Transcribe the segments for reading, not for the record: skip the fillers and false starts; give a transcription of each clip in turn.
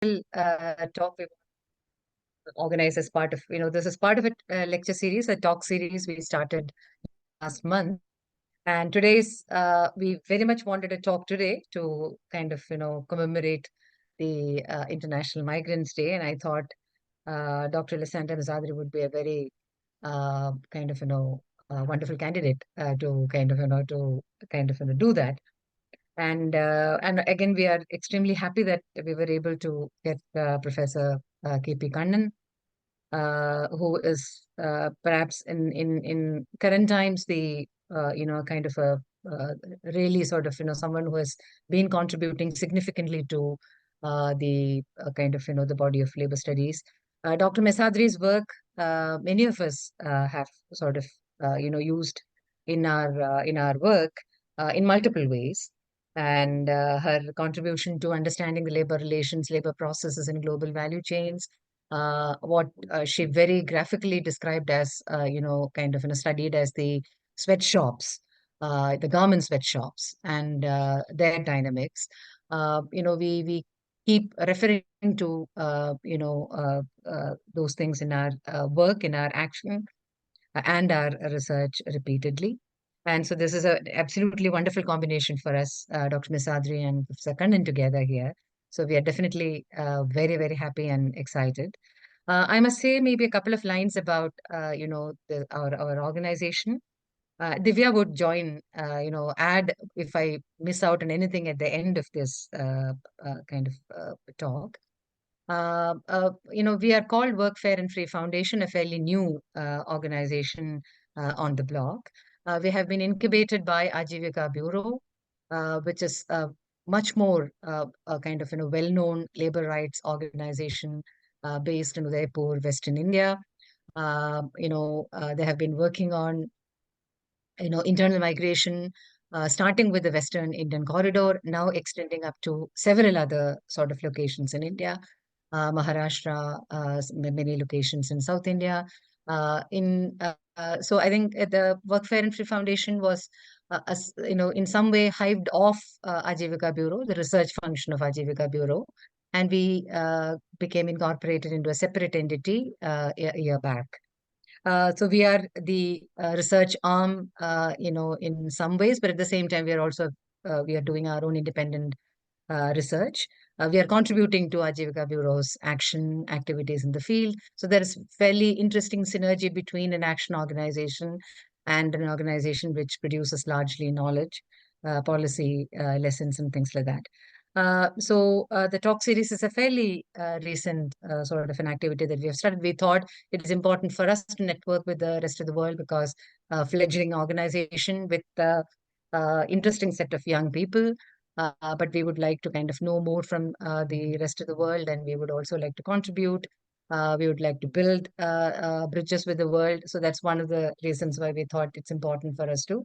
talk we organize as part of, this is part of a lecture series, a talk series we started last month. And we very much wanted to talk today to kind of, commemorate the International Migrants Day. And I thought Dr. Alessandra Mezzadri would be a very kind of, wonderful candidate to kind of, do that. And again, we are extremely happy that we were able to get Professor K.P. Kannan, who is perhaps in current times the kind of a really sort of someone who has been contributing significantly to the kind of the body of labor studies. Dr. Mezzadri's work, many of us have sort of used in our work in multiple ways. And her contribution to understanding the labor relations, labor processes, and global value chains, what she very graphically described as, kind of studied as the sweatshops, the garment sweatshops, and their dynamics. We keep referring to, those things in our work, in our action, and our research repeatedly. And so this is an absolutely wonderful combination for us, Dr. Mezzadri and Professor Kannan together here. So we are definitely very, very happy and excited. I must say maybe a couple of lines about, our organization. Divya would join, add if I miss out on anything at the end of this kind of talk. We are called Work Fair and Free Foundation, a fairly new organization on the block. We have been incubated by Ajivika Bureau, which is much more a kind of well-known labor rights organization based in Udaipur, Western India. They have been working on internal migration, starting with the Western Indian corridor, now extending up to several other sort of locations in India. Maharashtra, many locations in South India. So I think the Work Fair and Free Foundation was, in some way hived off Ajivika Bureau, the research function of Ajivika Bureau, and we became incorporated into a separate entity a year back. So we are the research arm, in some ways, but at the same time, we are doing our own independent research. We are contributing to Ajivika Bureau's action activities in the field. So there is fairly interesting synergy between an action organization and an organization which produces largely knowledge, policy lessons, and things like that. So the talk series is a fairly recent sort of an activity that we have started. We thought it is important for us to network with the rest of the world because fledgling organization with interesting set of young people. But we would like to kind of know more from the rest of the world, and we would also like to contribute. We would like to build bridges with the world. So that's one of the reasons why we thought it's important for us to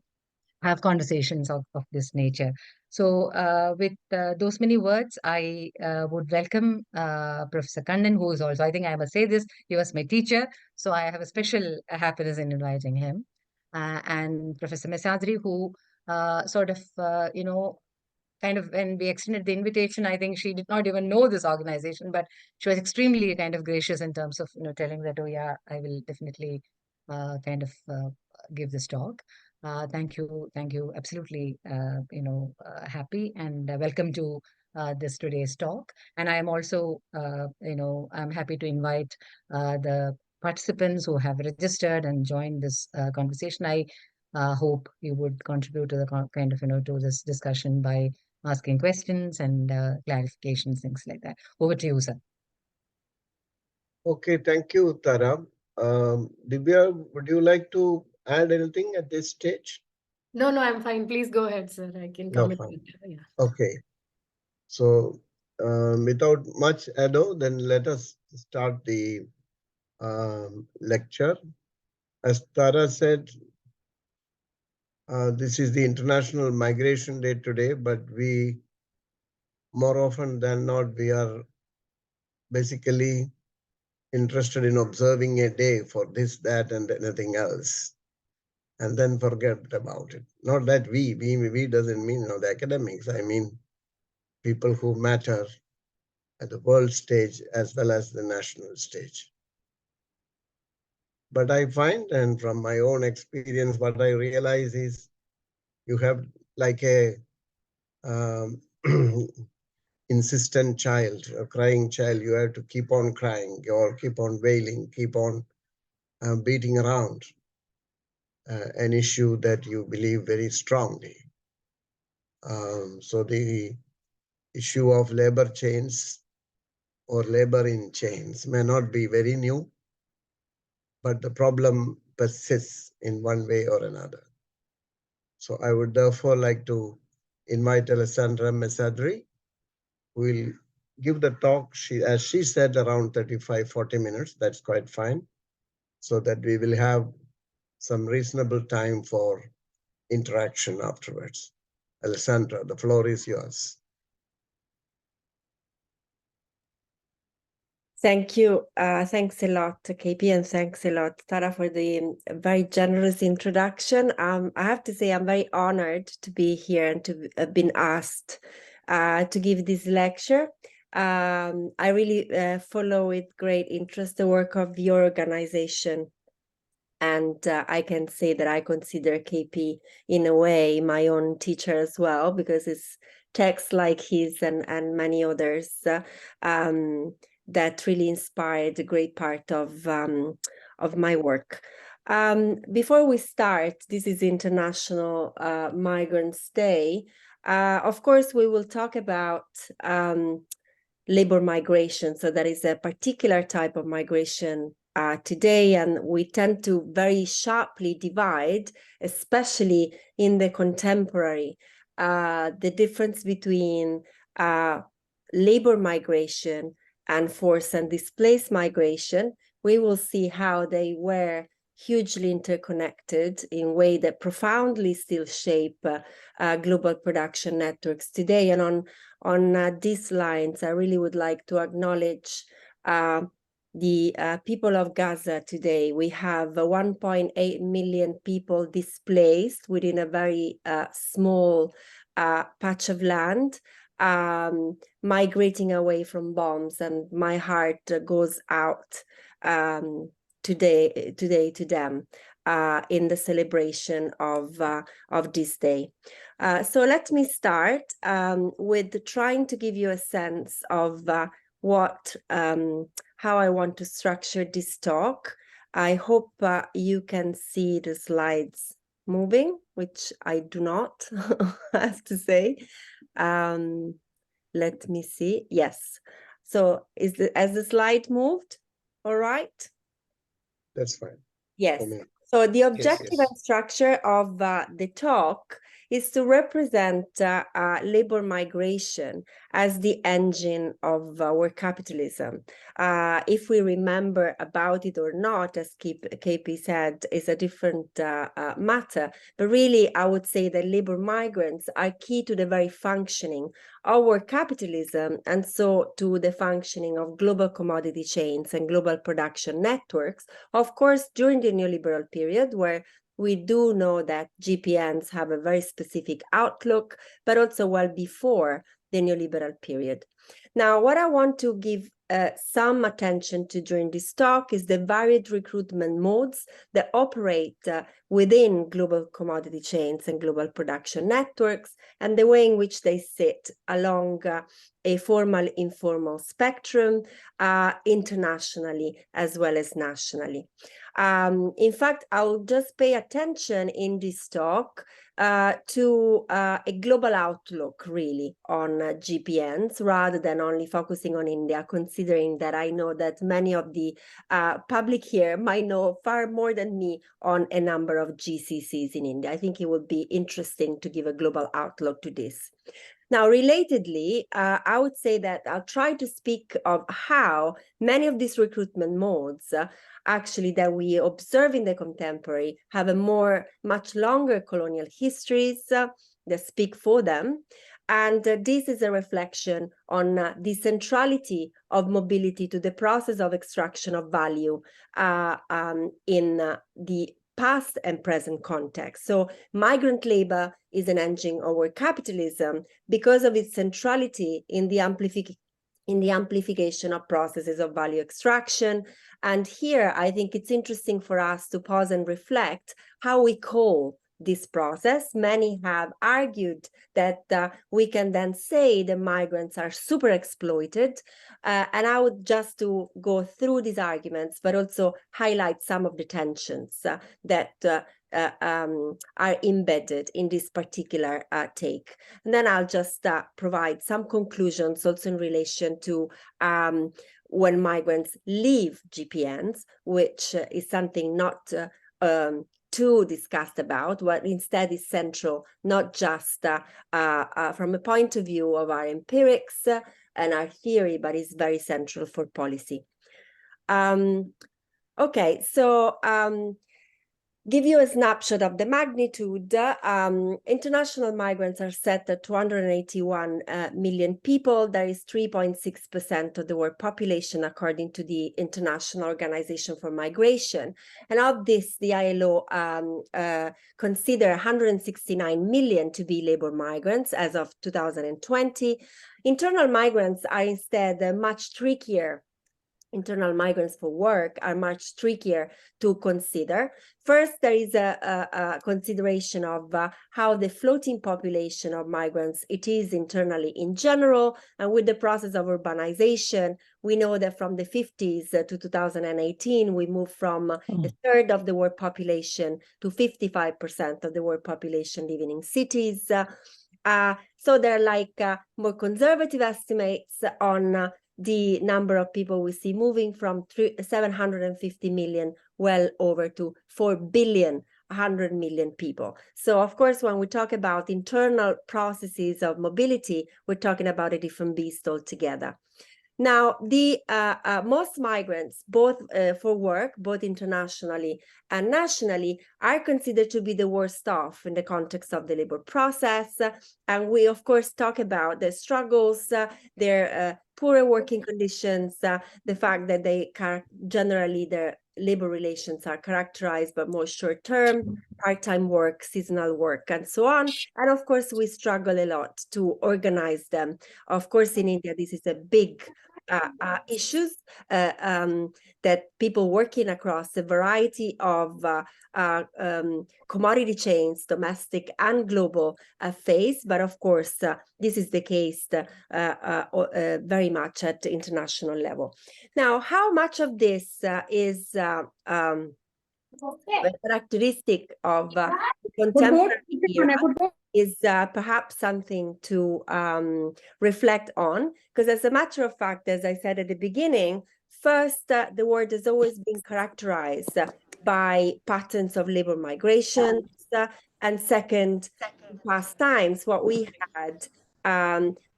have conversations of this nature. So with those many words, I would welcome Professor Kannan, who is also, I think I must say this, he was my teacher. So I have a special happiness in inviting him. And Professor Mezzadri, who sort of, kind of when we extended the invitation, I think she did not even know this organization, but she was extremely kind of gracious in terms of, telling that, oh yeah, I will definitely kind of give this talk. Thank you. Thank you. Absolutely, happy and welcome to this today's talk. And I am also, I'm happy to invite the participants who have registered and joined this conversation. I hope you would contribute to the kind of, to this discussion by asking questions and clarifications, things like that. Over to you, sir. Okay, thank you, Tara. Divya, would you like to add anything at this stage? No, I'm fine. Please go ahead, sir. I can comment. Yeah. Okay. So without much ado, then let us start the lecture. As Tara said, this is the International Migration Day today, but we, more often than not, we are basically interested in observing a day for this, that, and anything else, and then forget about it. Not that we doesn't mean the academics. I mean people who matter at the world stage as well as the national stage. But I find, and from my own experience, what I realize is you have like a insistent child, a crying child. You have to keep on crying or keep on wailing, keep on beating around an issue that you believe very strongly. So the issue of labor chains or labor in chains may not be very new, but the problem persists in one way or another. So I would therefore like to invite Alessandra Mezzadri, who will give the talk. As she said, around 35-40 minutes. That's quite fine, so that we will have some reasonable time for interaction afterwards. Alessandra, the floor is yours. Thank you. Thanks a lot, KP, and thanks a lot, Tara, for the very generous introduction. I have to say I'm very honored to be here and to have been asked to give this lecture. I really follow with great interest the work of your organization. And I can say that I consider KP in a way my own teacher as well, because it's texts like his and many others that really inspired a great part of my work. Before we start, this is International Migrants Day. Of course, we will talk about labor migration. So that is a particular type of migration today, and we tend to very sharply divide, especially in the contemporary, the difference between labor migration and forced and displaced migration. We will see how they were hugely interconnected in a way that profoundly still shape global production networks today. And on these lines, I really would like to acknowledge the people of Gaza today. We have 1.8 million people displaced within a very small patch of land, migrating away from bombs, and my heart goes out today to them in the celebration of this day. So let me start with trying to give you a sense of how I want to structure this talk. I hope you can see the slides moving, which I do not, I have to say. Let me see. Yes. So has the slide moved? All right. That's fine. Yes. So the objective yes. and structure of the talk is to represent labor migration as the engine of our capitalism. If we remember about it or not, as KP said, is a different matter. But really, I would say that labor migrants are key to the very functioning of our capitalism, and so to the functioning of global commodity chains and global production networks, of course, during the neoliberal period, where we do know that GPNs have a very specific outlook, but also well before the neoliberal period. Now, what I want to give some attention to during this talk is the varied recruitment modes that operate within global commodity chains and global production networks, and the way in which they sit along a formal-informal spectrum internationally as well as nationally. In fact, I'll just pay attention in this talk to a global outlook, really, on GPNs, rather than only focusing on India, considering that I know that many of the public here might know far more than me on a number of GCCs in India. I think it would be interesting to give a global outlook to this. Now, relatedly, I would say that I'll try to speak of how many of these recruitment modes actually that we observe in the contemporary have a much longer colonial histories that speak for them. And this is a reflection on the centrality of mobility to the process of extraction of value in the past and present context. So migrant labor is an engine of our capitalism because of its centrality in the in the amplification of processes of value extraction. And here, I think it's interesting for us to pause and reflect how we call this process. Many have argued that we can then say the migrants are super exploited. And I would just to go through these arguments, but also highlight some of the tensions that are embedded in this particular take. And then I'll just provide some conclusions also in relation to when migrants leave GPNs, which is something not too discussed about, what instead is central, not just from a point of view of our empirics and our theory, but is very central for policy. Okay, so give you a snapshot of the magnitude. International migrants are set at 281 million people. That is 3.6% of the world population, according to the International Organization for Migration. And of this, the ILO consider 169 million to be labor migrants as of 2020. Internal migrants are instead much trickier. Internal migrants for work are much trickier to consider. First, there is a consideration of how the floating population of migrants it is internally in general, and with the process of urbanization, we know that from the 50s to 2018, we moved from a third of the world population to 55% of the world population living in cities. So there are like more conservative estimates on the number of people we see moving from 750 million well over to 4 billion, 100 million people. So of course, when we talk about internal processes of mobility, we're talking about a different beast altogether. Now, the most migrants, both for work, both internationally and nationally, are considered to be the worst off in the context of the labor process. And we, of course, talk about their struggles, their poorer working conditions, the fact that they generally their labor relations are characterized by more short-term, part-time work, seasonal work, and so on. And of course, we struggle a lot to organize them. Of course, in India, this is a big issues that people working across a variety of commodity chains, domestic and global, face. But of course, this is the case very much at the international level. Now, how much of this is a characteristic of contemporary era is perhaps something to reflect on, because as a matter of fact, as I said at the beginning, first, the world has always been characterized by patterns of labor migration, and second, in past times, what we had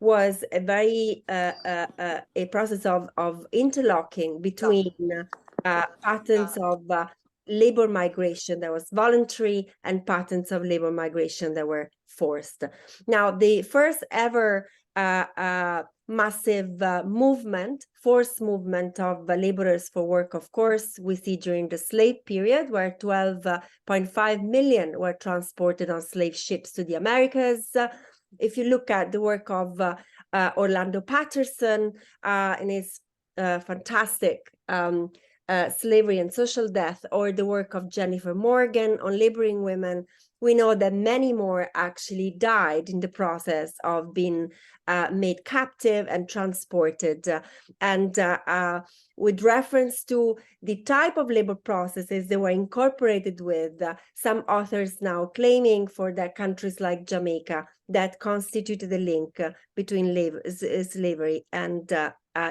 was a very a process of interlocking between patterns of labor migration that was voluntary and patterns of labor migration that were forced. Now, the first ever massive forced movement of laborers for work, of course, we see during the slave period, where 12.5 million were transported on slave ships to the Americas. If you look at the work of Orlando Patterson in his fantastic Slavery and Social Death, or the work of Jennifer Morgan on laboring women, we know that many more actually died in the process of being made captive and transported. And with reference to the type of labor processes they were incorporated with, some authors now claiming for their countries like Jamaica that constituted the link between slavery and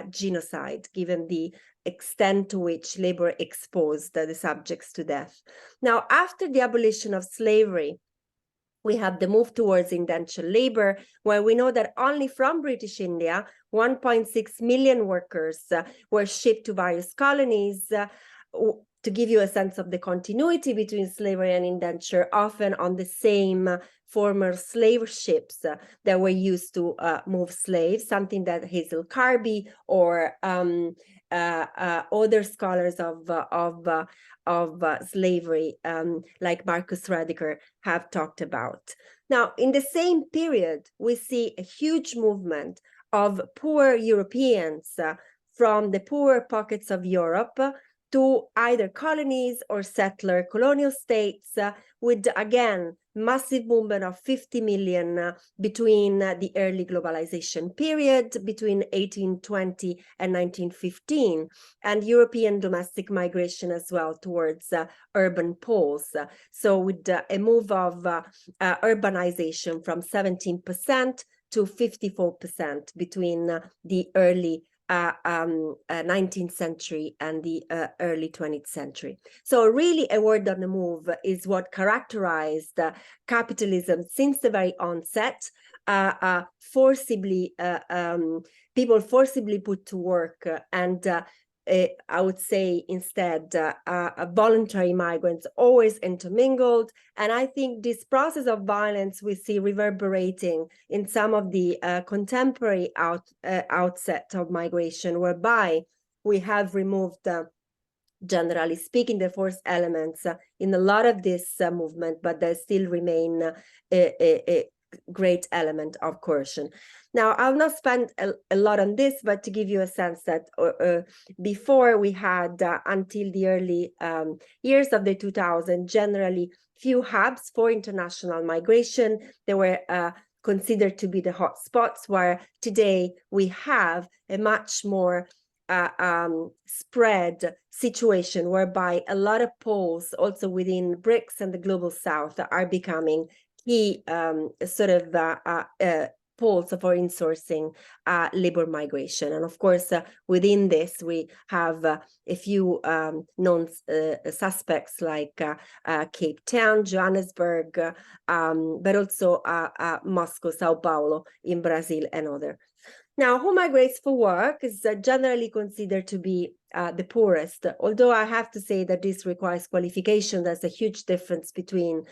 genocide, given the extent to which labor exposed the subjects to death. Now, after the abolition of slavery, we have the move towards indentured labor, where we know that only from British India, 1.6 million workers were shipped to various colonies. To give you a sense of the continuity between slavery and indenture, often on the same former slave ships that were used to move slaves, something that Hazel Carby or other scholars of slavery, like Marcus Rediker, have talked about. Now, in the same period, we see a huge movement of poor Europeans from the poorer pockets of Europe to either colonies or settler colonial states, with, again, massive movement of 50 million between the early globalization period, between 1820 and 1915, and European domestic migration as well towards urban poles. So with a move of urbanization from 17% to 54% between the early 19th century and the early 20th century. So really a word on the move is what characterized capitalism since the very onset, people forcibly put to work, and I would say instead voluntary migrants always intermingled. And I think this process of violence we see reverberating in some of the contemporary outset of migration, whereby we have removed, generally speaking, the force elements in a lot of this movement, but there still remain a great element of coercion. Now, I'll not spend a lot on this, but to give you a sense that before we had, until the early years of the 2000s, generally few hubs for international migration. They were considered to be the hot spots, where today we have a much more spread situation, whereby a lot of poles also within BRICS and the Global South are becoming key poles for insourcing labor migration. And of course, within this, we have a few known suspects like Cape Town, Johannesburg, but also Moscow, Sao Paulo in Brazil, and other. Now, who migrates for work is generally considered to be the poorest, although I have to say that this requires qualification. There's a huge difference between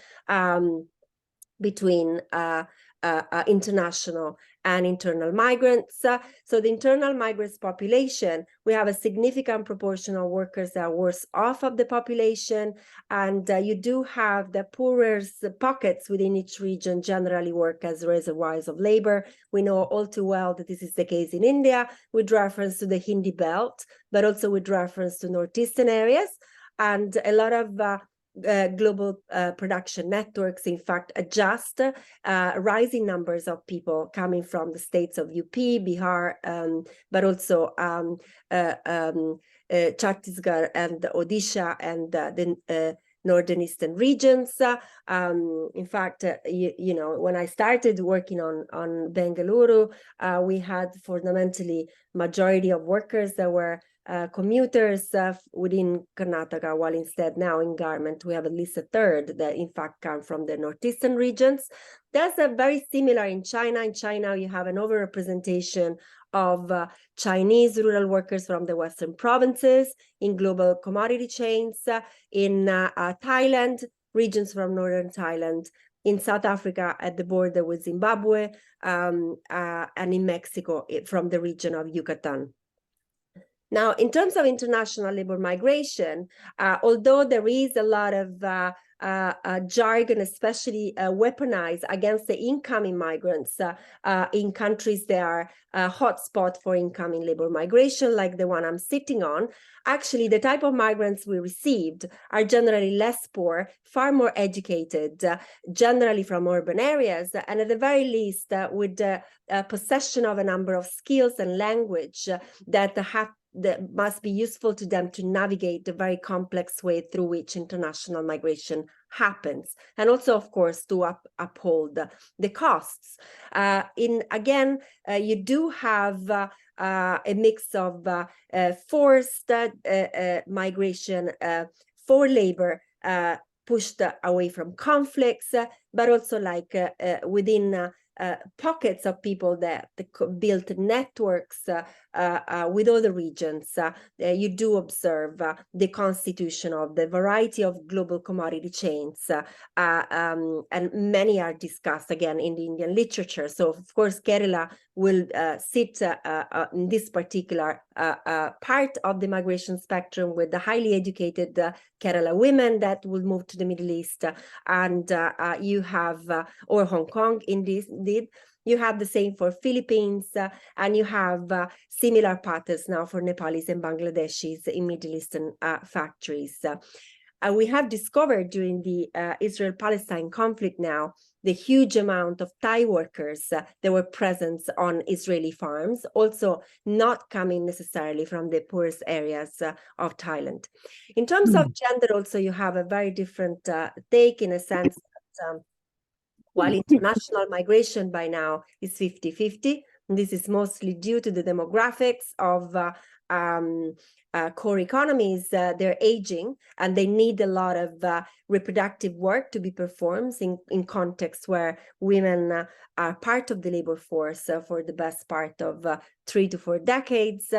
international and internal migrants. So the internal migrants population, we have a significant proportion of workers that are worse off of the population, and you do have the poorest pockets within each region generally work as reservoirs of labor. We know all too well that this is the case in India, with reference to the Hindi belt, but also with reference to northeastern areas, and a lot of global production networks, in fact, adjust rising numbers of people coming from the states of UP, Bihar, but also Chhattisgarh and Odisha and the northern eastern regions. In fact, you know, when I started working on Bengaluru, we had fundamentally majority of workers that were commuters within Karnataka, while instead now in garment we have at least a third that in fact come from the northeastern regions. That's very similar in China. In China, you have an overrepresentation of Chinese rural workers from the western provinces in global commodity chains, in Thailand, regions from northern Thailand, in South Africa at the border with Zimbabwe, and in Mexico from the region of Yucatan. Now, in terms of international labor migration, although there is a lot of jargon, especially weaponized against the incoming migrants in countries that are a hotspot for incoming labor migration, like the one I'm sitting on, actually the type of migrants we received are generally less poor, far more educated, generally from urban areas, and at the very least with the possession of a number of skills and language that must be useful to them to navigate the very complex way through which international migration happens, and also, of course, to uphold the costs. You do have a mix of forced migration for labor pushed away from conflicts, but also like within pockets of people that built networks with other regions. You do observe the constitution of the variety of global commodity chains, and many are discussed again in the Indian literature. So, of course, Kerala will sit in this particular part of the migration spectrum with the highly educated Kerala women that will move to the Middle East, and you have, or Hong Kong indeed, You have the same for Philippines, and you have similar patterns now for Nepalis and Bangladeshis in Middle Eastern factories. We have discovered during the Israel-Palestine conflict now the huge amount of Thai workers that were present on Israeli farms, also not coming necessarily from the poorest areas of Thailand. In terms of gender, also, you have a very different take, in a sense that while international migration by now is 50-50, this is mostly due to the demographics of core economies. They're aging and they need a lot of reproductive work to be performed in contexts where women are part of the labor force for the best part of 3 to 4 decades.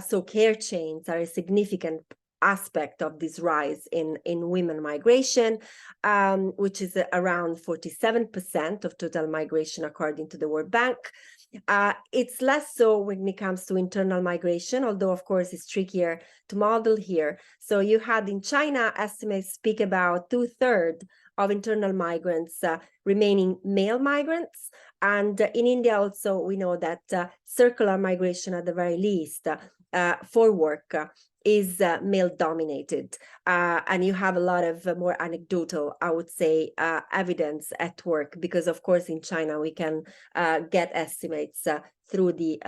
So care chains are a significant aspect of this rise in women migration, which is around 47% of total migration according to the World Bank. It's less so when it comes to internal migration, although of course it's trickier to model here. So you had in China, estimates speak about 2/3 of internal migrants remaining male migrants. And in India also, we know that circular migration at the very least for work is male dominated, and you have a lot of more anecdotal, I would say, evidence at work, because of course in China we can get estimates through the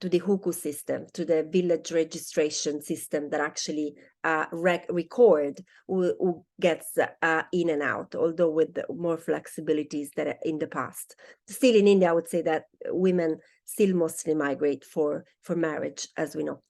to the hukou system, to the village registration system that actually record who gets in and out, although with more flexibilities than in the past. Still in India, I would say that women still mostly migrate for marriage, as we know.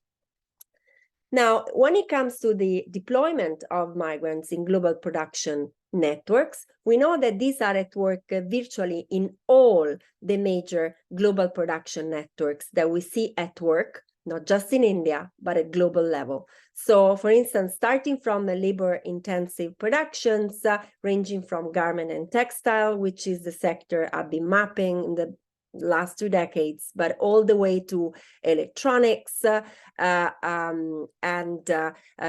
Now, when it comes to the deployment of migrants in global production networks, we know that these are at work virtually in all the major global production networks that we see at work, not just in India, but at global level. So, for instance, starting from labor-intensive productions, ranging from garment and textile, which is the sector I've been mapping in the last 2 decades, but all the way to electronics and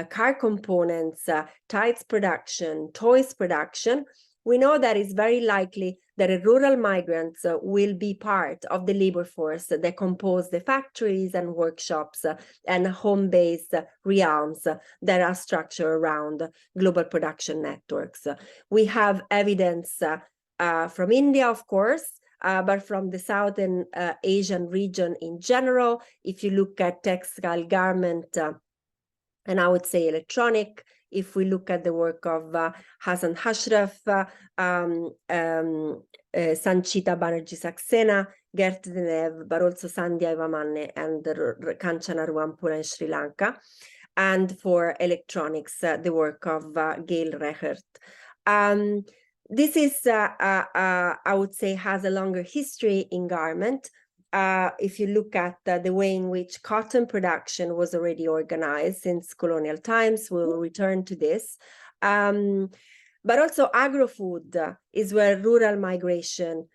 car components, tights production, toys production. We know that it's very likely that rural migrants will be part of the labor force that compose the factories and workshops and home-based realms that are structured around global production networks. We have evidence from India, of course, but from the Southern Asian region in general. If you look at textile, garment, and I would say electronic, if we look at the work of Hasan Ashraf, Sanchita Banerjee Saxena, Gert Denev, but also Sandhya Ivamanne and Kanchana Ruwampura in Sri Lanka, and for electronics, the work of Gail Rechert. This is, I would say, has a longer history in garment. If you look at the way in which cotton production was already organized since colonial times, we'll return to this. But also agro-food is where rural migration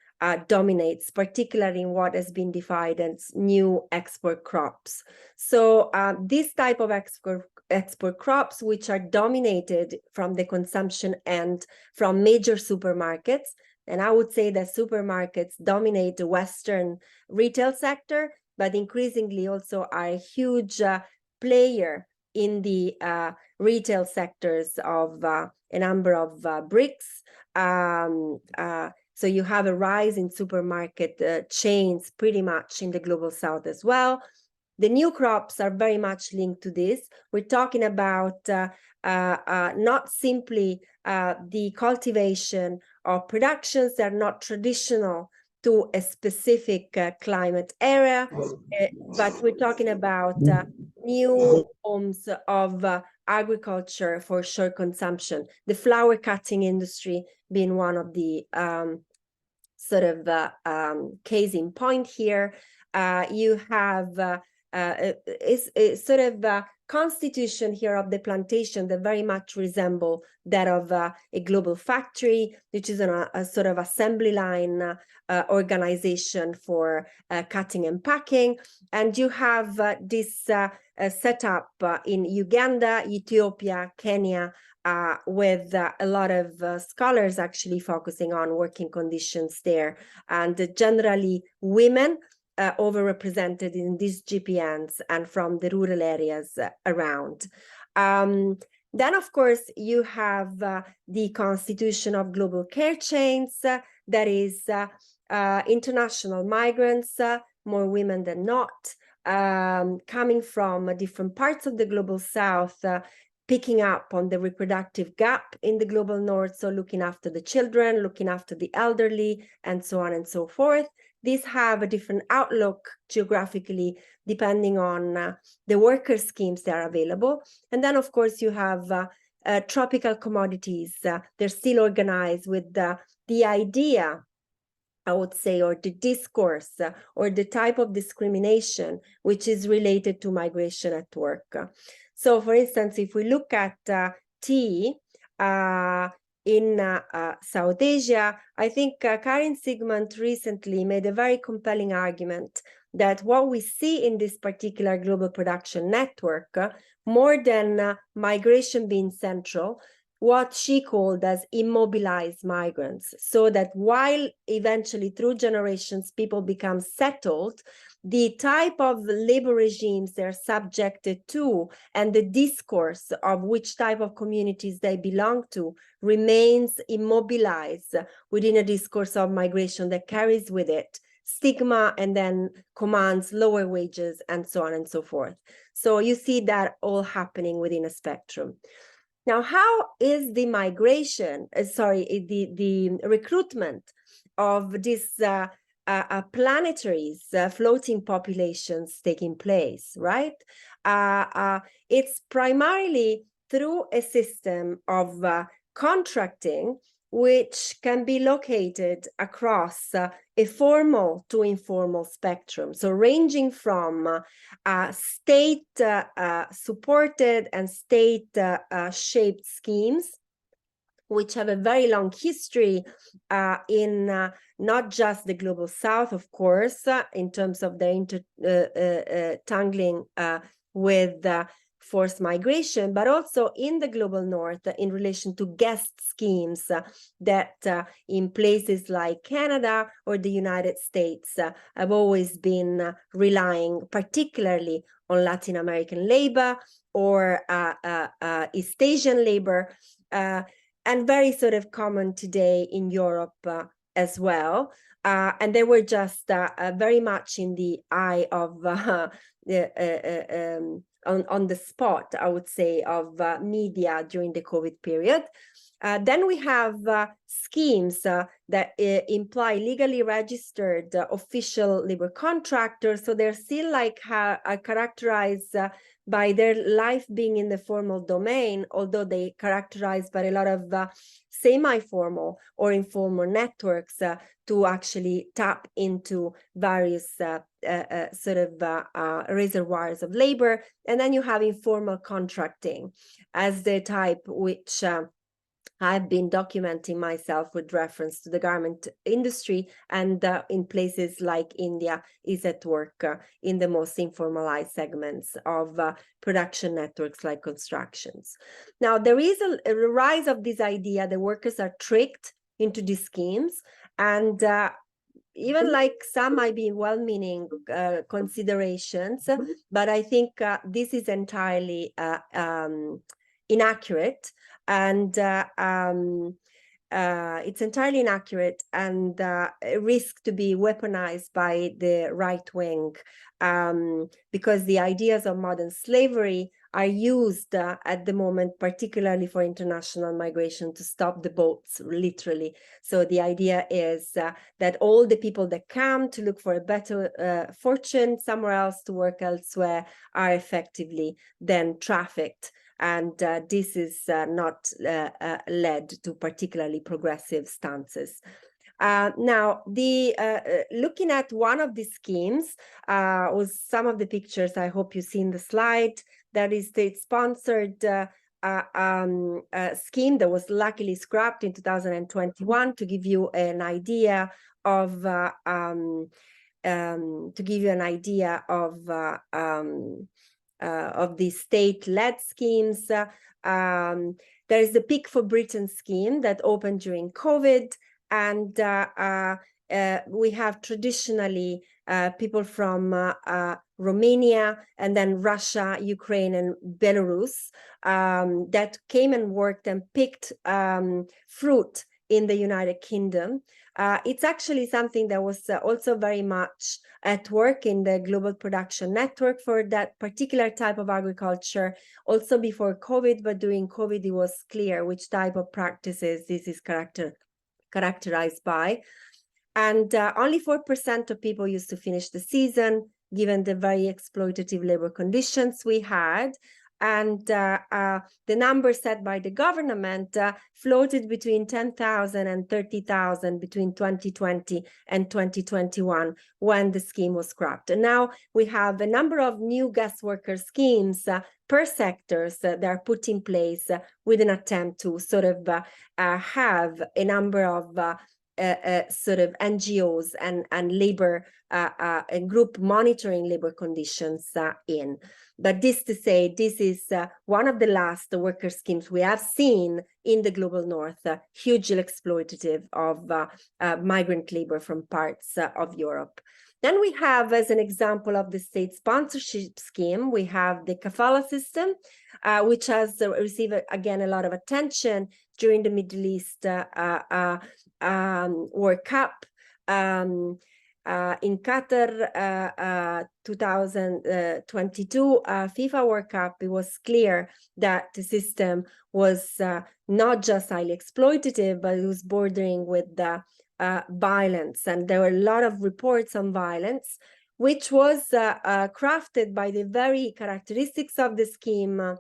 dominates, particularly in what has been defined as new export crops. So this type of export crops, which are dominated from the consumption end from major supermarkets, and I would say that supermarkets dominate the Western retail sector, but increasingly also are a huge player in the retail sectors of a number of bricks. So you have a rise in supermarket chains pretty much in the global south as well. The new crops are very much linked to this. We're talking about not simply the cultivation of productions that are not traditional to a specific climate area, but we're talking about new forms of agriculture for short consumption. The flower cutting industry being one of the sort of case in point here. You have a sort of constitution here of the plantation that very much resemble that of a global factory, which is a sort of assembly line organization for cutting and packing. And you have this setup in Uganda, Ethiopia, Kenya, with a lot of scholars actually focusing on working conditions there, and generally women overrepresented in these GPNs and from the rural areas around. Then, of course, you have the constitution of global care chains, that is international migrants, more women than not, coming from different parts of the global south, picking up on the reproductive gap in the global north, so looking after the children, looking after the elderly, and so on and so forth. These have a different outlook geographically, depending on the worker schemes that are available. And then, of course, you have tropical commodities. They're still organized with the idea, I would say, or the discourse, or the type of discrimination which is related to migration at work. So, for instance, if we look at tea in South Asia, I think Karin Sigmund recently made a very compelling argument that what we see in this particular global production network, more than migration being central, what she called as immobilized migrants, so that while eventually through generations people become settled, the type of labor regimes they're subjected to and the discourse of which type of communities they belong to remains immobilized within a discourse of migration that carries with it stigma and then commands lower wages and so on and so forth. So you see that all happening within a spectrum. Now, how is the migration, the recruitment of these planetaries, floating populations taking place, right? It's primarily through a system of contracting, which can be located across a formal to informal spectrum. So ranging from state supported and state shaped schemes, which have a very long history in not just the global south, of course, in terms of the tangling with forced migration, but also in the global north in relation to guest schemes that in places like Canada or the United States have always been relying particularly on Latin American labor or East Asian labor, and very sort of common today in Europe as well. And they were just very much in the eye of on the spot, I would say, of media during the COVID period. Then we have schemes that imply legally registered official labor contractors. So they're still like are characterized by their life being in the formal domain, although they characterized by a lot of semi-formal or informal networks to actually tap into various sort of reservoirs of labor. And then you have informal contracting as the type which I've been documenting myself with reference to the garment industry, and in places like India is at work in the most informalized segments of production networks like constructions. Now, there is a rise of this idea that workers are tricked into these schemes, and even like some might be well-meaning considerations, but I think this is entirely inaccurate. And it's entirely inaccurate and risk to be weaponized by the right wing, because the ideas of modern slavery are used at the moment, particularly for international migration, to stop the boats, literally. So the idea is that all the people that come to look for a better fortune somewhere else, to work elsewhere, are effectively then trafficked. And this is not led to particularly progressive stances. Now, looking at one of the schemes was some of the pictures I hope you see in the slide. That is the sponsored scheme that was luckily scrapped in 2021 to give you an idea of state-led schemes. There is the Pick for Britain scheme that opened during COVID, and we have traditionally people from Romania and then Russia, Ukraine, and Belarus that came and worked and picked fruit in the United Kingdom. It's actually something that was also very much at work in the global production network for that particular type of agriculture, also before COVID, but during COVID, it was clear which type of practices this is characterized by. And only 4% of people used to finish the season, given the very exploitative labor conditions we had. And the number set by the government floated between 10,000 and 30,000 between 2020 and 2021 when the scheme was scrapped. And now we have a number of new guest worker schemes per sectors that are put in place with an attempt to sort of have a number of sort of NGOs and labor a group monitoring labor conditions in. But this to say, this is one of the last worker schemes we have seen in the global north, hugely exploitative of migrant labor from parts of Europe. Then we have, as an example of the state sponsorship scheme, we have the kafala system, which has received, again, a lot of attention during the Middle East World Cup. In Qatar 2022 FIFA World Cup, it was clear that the system was not just highly exploitative, but it was bordering with violence. And there were a lot of reports on violence, which was crafted by the very characteristics of the scheme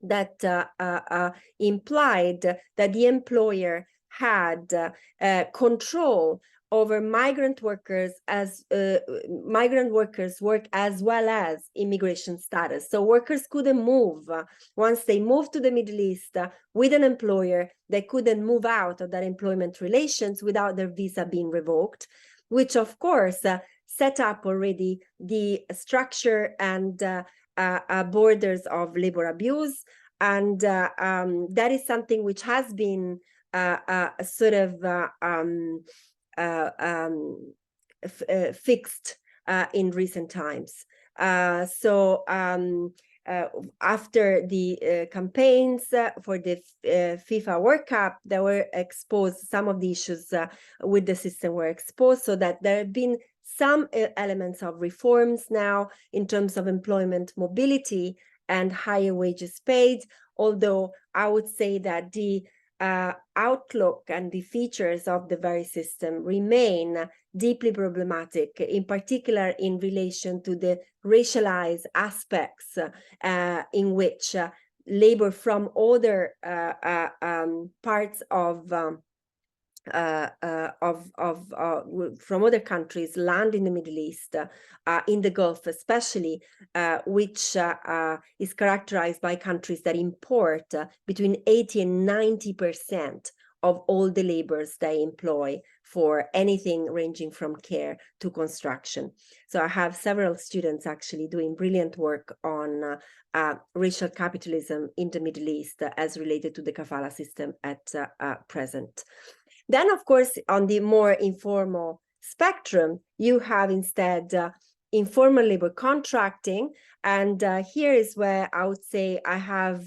that implied that the employer had control over migrant workers as migrant workers work as well as immigration status. So workers couldn't move. Once they moved to the Middle East with an employer, they couldn't move out of their employment relations without their visa being revoked, which of course set up already the structure and borders of labor abuse. And that is something which has been sort of fixed in recent times. After the campaigns for the FIFA World Cup, there were exposed, some of the issues with the system were exposed, so that there have been some elements of reforms now in terms of employment mobility and higher wages paid, although I would say that the outlook and the features of the very system remain deeply problematic, in particular in relation to the racialized aspects in which labor from other parts of from other countries land in the Middle East, in the Gulf especially, which is characterized by countries that import between 80 and 90% of all the labors they employ for anything ranging from care to construction. So I have several students actually doing brilliant work on racial capitalism in the Middle East as related to the kafala system at present. Then, of course, on the more informal spectrum, you have instead informal labor contracting. And here is where I would say I have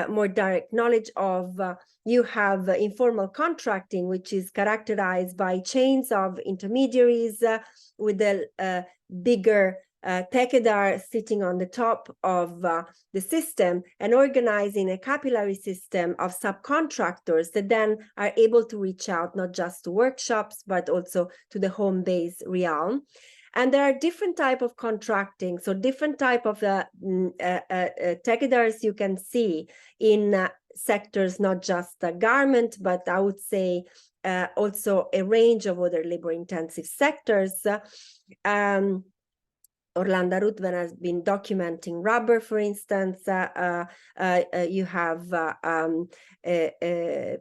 more direct knowledge of. You have informal contracting, which is characterized by chains of intermediaries with a bigger Tekedar sitting on the top of the system and organizing a capillary system of subcontractors that then are able to reach out not just to workshops, but also to the home-based realm. And there are different type of contracting, so different type of Tekedars you can see in sectors, not just garment, but I would say also a range of other labor-intensive sectors. Orlando Ruthven has been documenting rubber, for instance. You have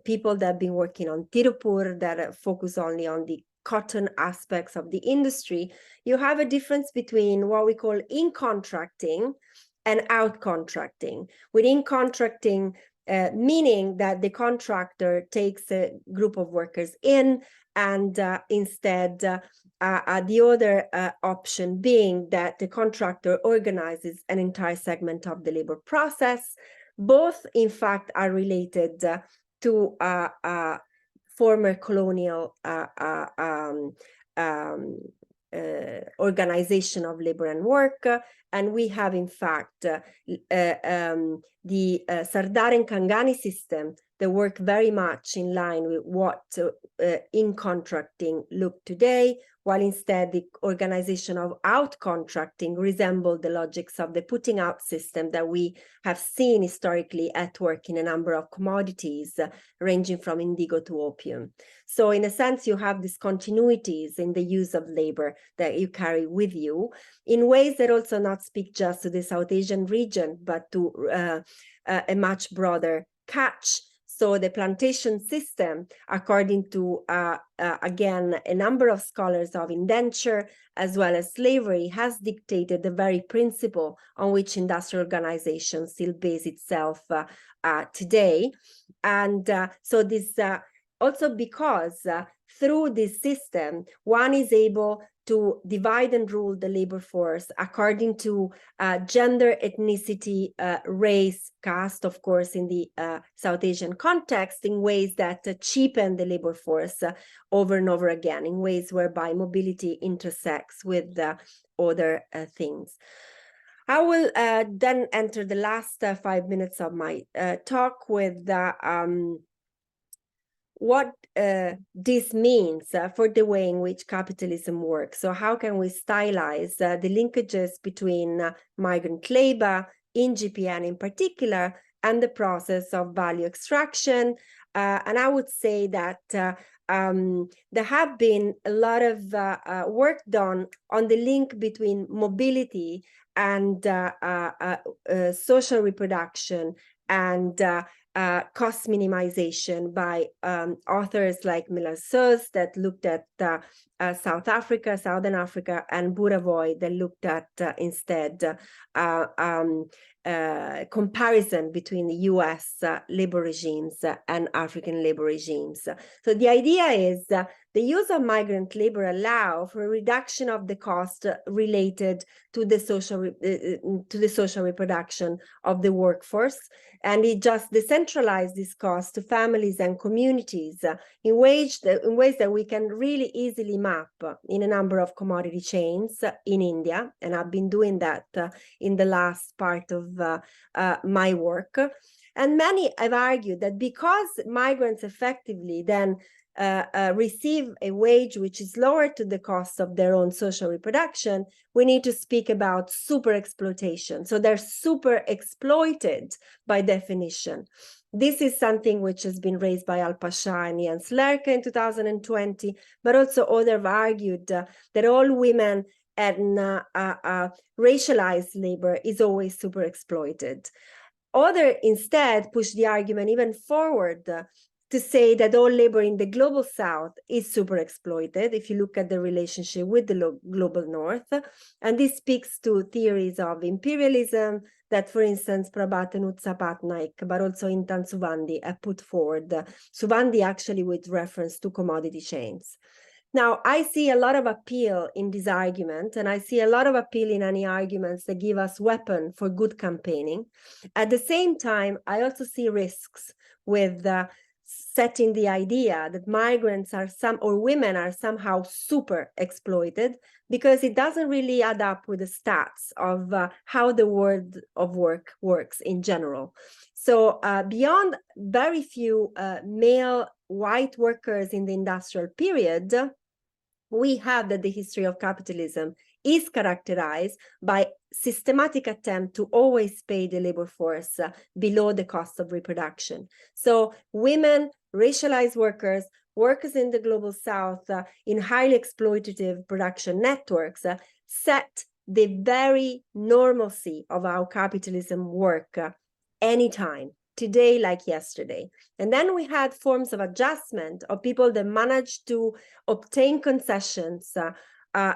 people that have been working on Tirupur that focus only on the cotton aspects of the industry, you have a difference between what we call in-contracting and out-contracting. With in-contracting, meaning that the contractor takes a group of workers in, and instead the other option being that the contractor organizes an entire segment of the labor process. Both, in fact, are related to former colonial organization of labor and work, and we have, in fact, the Sardar and Kangani system that work very much in line with what in contracting look today, while instead the organization of out contracting resembled the logics of the putting out system that we have seen historically at work in a number of commodities, ranging from indigo to opium. So in a sense, you have these continuities in the use of labor that you carry with you in ways that also not speak just to the South Asian region, but to a much broader catch. So the plantation system, according to, again, a number of scholars of indenture as well as slavery, has dictated the very principle on which industrial organization still base itself today. And so this also because through this system, one is able to divide and rule the labor force according to gender, ethnicity, race, caste, of course, in the South Asian context, in ways that cheapen the labor force over and over again, in ways whereby mobility intersects with other things. I will then enter the last 5 minutes of my talk with what this means for the way in which capitalism works. So how can we stylize the linkages between migrant labor, in GPN in particular, and the process of value extraction? And I would say that there have been a lot of work done on the link between mobility and social reproduction and cost minimization by authors like SOAS that looked at South Africa, Southern Africa, and Buravoy that looked at instead comparison between the US labor regimes and African labor regimes. So the idea is the use of migrant labor allow for a reduction of the cost related to the social reproduction of the workforce, and it just decentralized this cost to families and communities in ways that we can really easily map in a number of commodity chains in India, and I've been doing that in the last part of my work. And many have argued that because migrants effectively then receive a wage which is lower to the cost of their own social reproduction, we need to speak about super exploitation. So they're super exploited by definition. This is something which has been raised by Al-Pasha and Jens Lerke in 2020, but also others have argued that all women and racialized labor is always super exploited. Others instead push the argument even forward to say that all labor in the global South is super exploited if you look at the relationship with the global North. And this speaks to theories of imperialism that, for instance, Prabhat and Utsa Patnaik, but also Intan Suvandi have put forward. Suvandi actually with reference to commodity chains. Now, I see a lot of appeal in this argument, and I see a lot of appeal in any arguments that give us weapon for good campaigning. At the same time, I also see risks with setting the idea that migrants are women are somehow super exploited, because it doesn't really add up with the stats of how the world of work works in general. So beyond very few male white workers in the industrial period, we have that the history of capitalism is characterized by systematic attempt to always pay the labor force below the cost of reproduction. So women, racialized workers, workers in the global South in highly exploitative production networks set the very normalcy of how capitalism works anytime, today like yesterday. And then we had forms of adjustment of people that managed to obtain concessions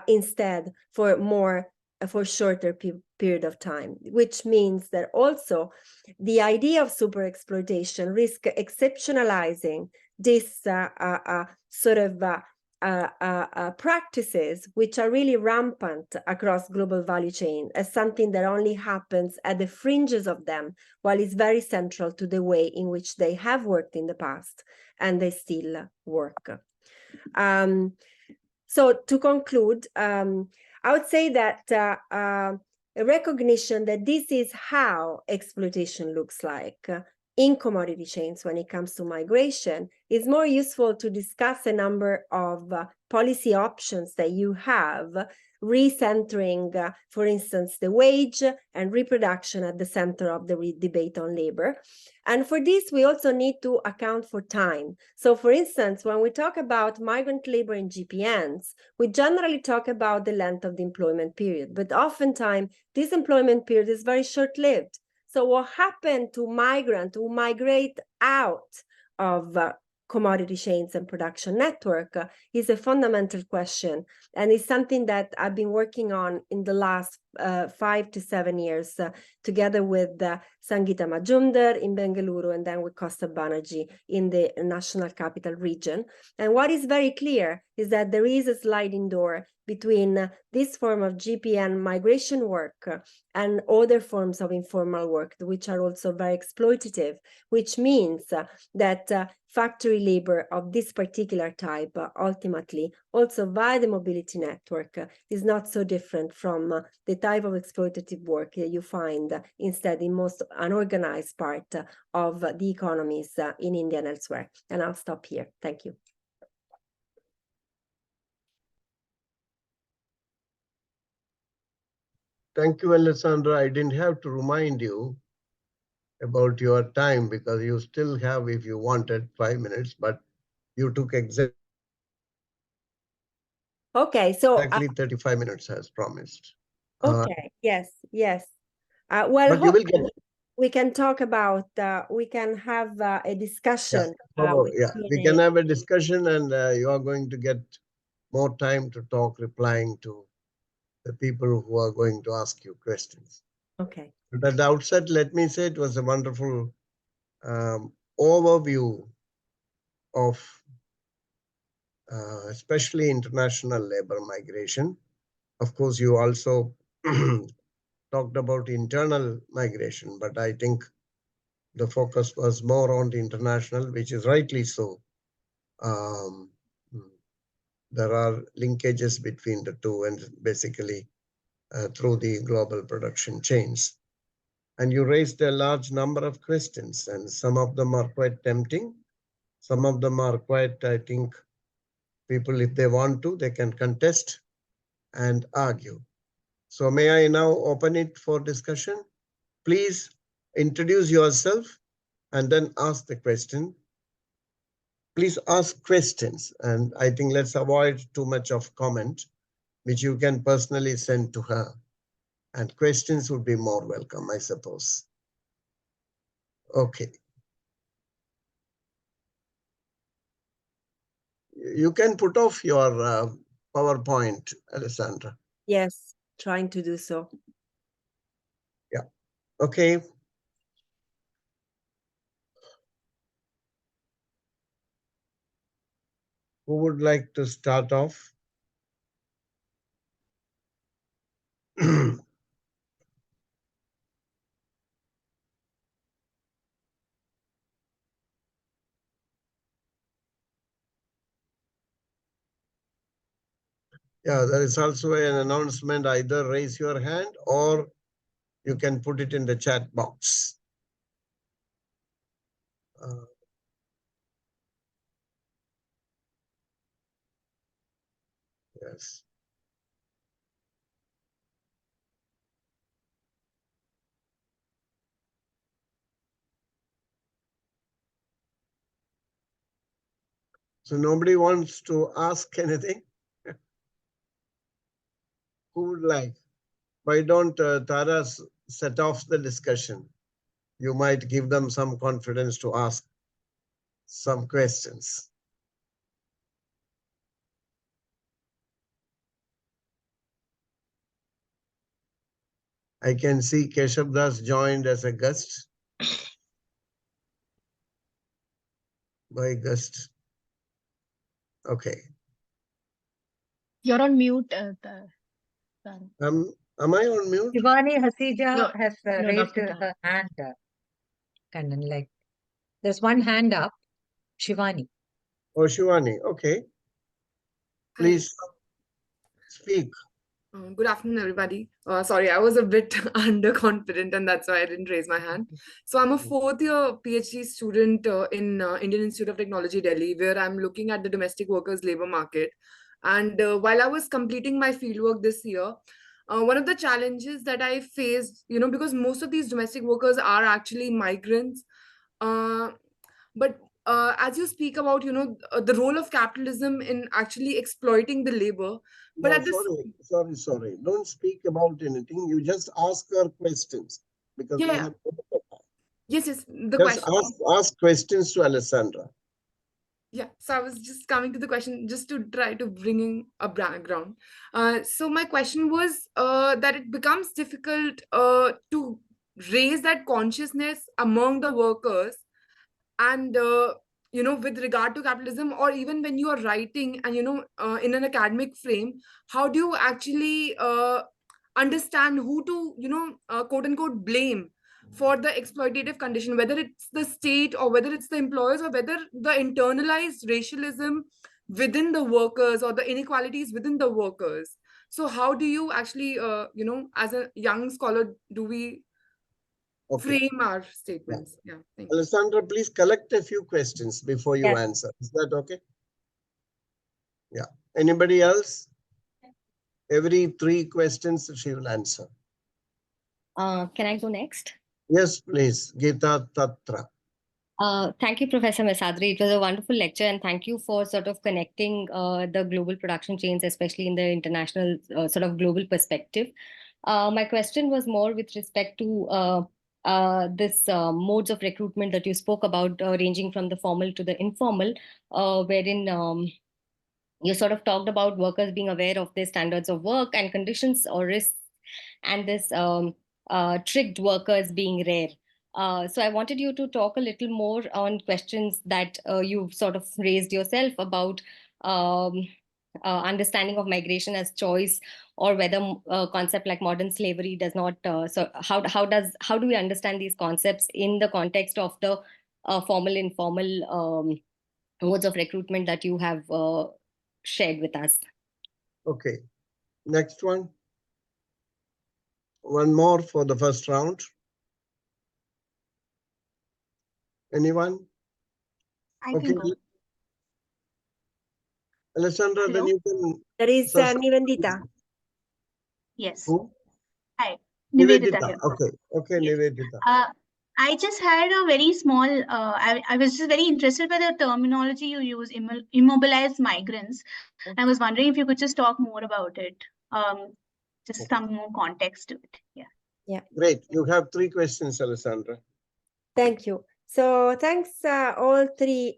instead for shorter period of time, which means that also the idea of super exploitation risk exceptionalizing this sort of practices which are really rampant across global value chain as something that only happens at the fringes of them, while it's very central to the way in which they have worked in the past and they still work. So to conclude, I would say that a recognition that this is how exploitation looks like in commodity chains when it comes to migration is more useful to discuss a number of policy options that you have, recentering, for instance, the wage and reproduction at the center of the debate on labor. And for this, we also need to account for time. So for instance, when we talk about migrant labor in GPNs, we generally talk about the length of the employment period, but oftentimes this employment period is very short-lived. So what happened to migrants who migrate out of commodity chains and production network is a fundamental question, and it's something that I've been working on in the last 5 to 7 years together with Sangeeta Majumdar in Bengaluru and then with Costa Banerjee in the National Capital Region. And what is very clear is that there is a sliding door between this form of GPN migration work and other forms of informal work, which are also very exploitative, which means that factory labor of this particular type, ultimately, also via the mobility network, is not so different from the type of exploitative work that you find instead in most unorganized part of the economies in India and elsewhere. And I'll stop here. Thank you. Thank you, Alessandra. I didn't have to remind you about your time because you still have, if you wanted, 5 minutes, but you took exactly Okay, so 35 minutes as promised. Okay, yes. Well, but you will get, we can talk about, we can have a discussion. We can have a discussion, and you are going to get more time to talk, replying to the people who are going to ask you questions. Okay. But at the outset, let me say it was a wonderful overview of especially international labor migration. Of course, you also talked about internal migration, but I think the focus was more on the international, which is rightly so. There are linkages between the two and basically through the global production chains. And you raised a large number of questions, and some of them are quite tempting. Some of them are quite, I think, people, if they want to, they can contest and argue. So may I now open it for discussion? Please introduce yourself and then ask the question. Please ask questions, and I think let's avoid too much of comment, which you can personally send to her. And questions would be more welcome, I suppose. Okay. You can put off your PowerPoint, Alessandra. Yes, trying to do so. Yeah. Okay. Who would like to start off? Yeah, there is also an announcement. Either raise your hand or you can put it in the chat box. Yes. So nobody wants to ask anything? Who would like? Why don't Tara set off the discussion? you might give them some confidence to ask some questions. I can see Keshav Das joined as a guest. By guest. Okay. You're on mute. Am I on mute? Shivani Hasija No, has no, raised Dr. her hand. Kannan, like there's one hand up. Shivani. Oh, Shivani. Okay. Please speak. Good afternoon, everybody. Sorry, I was a bit underconfident, and that's why I didn't raise my hand. So I'm a fourth-year PhD student in Indian Institute of Technology, Delhi, where I'm looking at the domestic workers' labor market. And while I was completing my fieldwork this year, one of the challenges that I faced, because most of these domestic workers are actually migrants, but as you speak about, the role of capitalism in actually exploiting the labor, but No, at this, sorry. Don't speak about anything. You just ask her questions because we yeah, have. yes, the Just question. ask questions to Alessandra. Yeah, so I was just coming to the question just to try to bring in a background. So my question was that it becomes difficult to raise that consciousness among the workers, and with regard to capitalism, or even when you are writing and in an academic frame, how do you actually understand who to quote unquote blame for the exploitative condition, whether it's the state or whether it's the employers, or whether the internalized racialism within the workers or the inequalities within the workers? So how do you actually as a young scholar, do we frame our statements? Yeah, thank you. Alessandra, please collect a few questions before you Yes. answer. Is that okay? Yeah. Anybody else? Every 3 questions she will answer. Can I go next? Yes, please. Gita Tatra. Thank you, Professor Mezzadri. It was a wonderful lecture, and thank you for sort of connecting the global production chains, especially in the international sort of global perspective. My question was more with respect to this modes of recruitment that you spoke about, ranging from the formal to the informal, wherein you sort of talked about workers being aware of their standards of work and conditions or risks, and this tricked workers being rare. So I wanted you to talk a little more on questions that you've sort of raised yourself about understanding of migration as choice, or whether a concept like modern slavery does not. So how do we understand these concepts in the context of the formal informal modes of recruitment that you have shared with us? Okay. Next one. One more for the first round. Anyone? I Okay. can go. Alessandra, then Hello? you can. There is Nivedita. Yes. Who? Hi. Nivedita Nivedita. here. Okay. Okay, Yes. Nivedita. I just had a very small, I was just very interested by the terminology you use, immobilized migrants. I was wondering if you could just talk more about it. Just some more context to it. Yeah. Yeah. Great. You have 3 questions, Alessandra. Thank you. So thanks all 3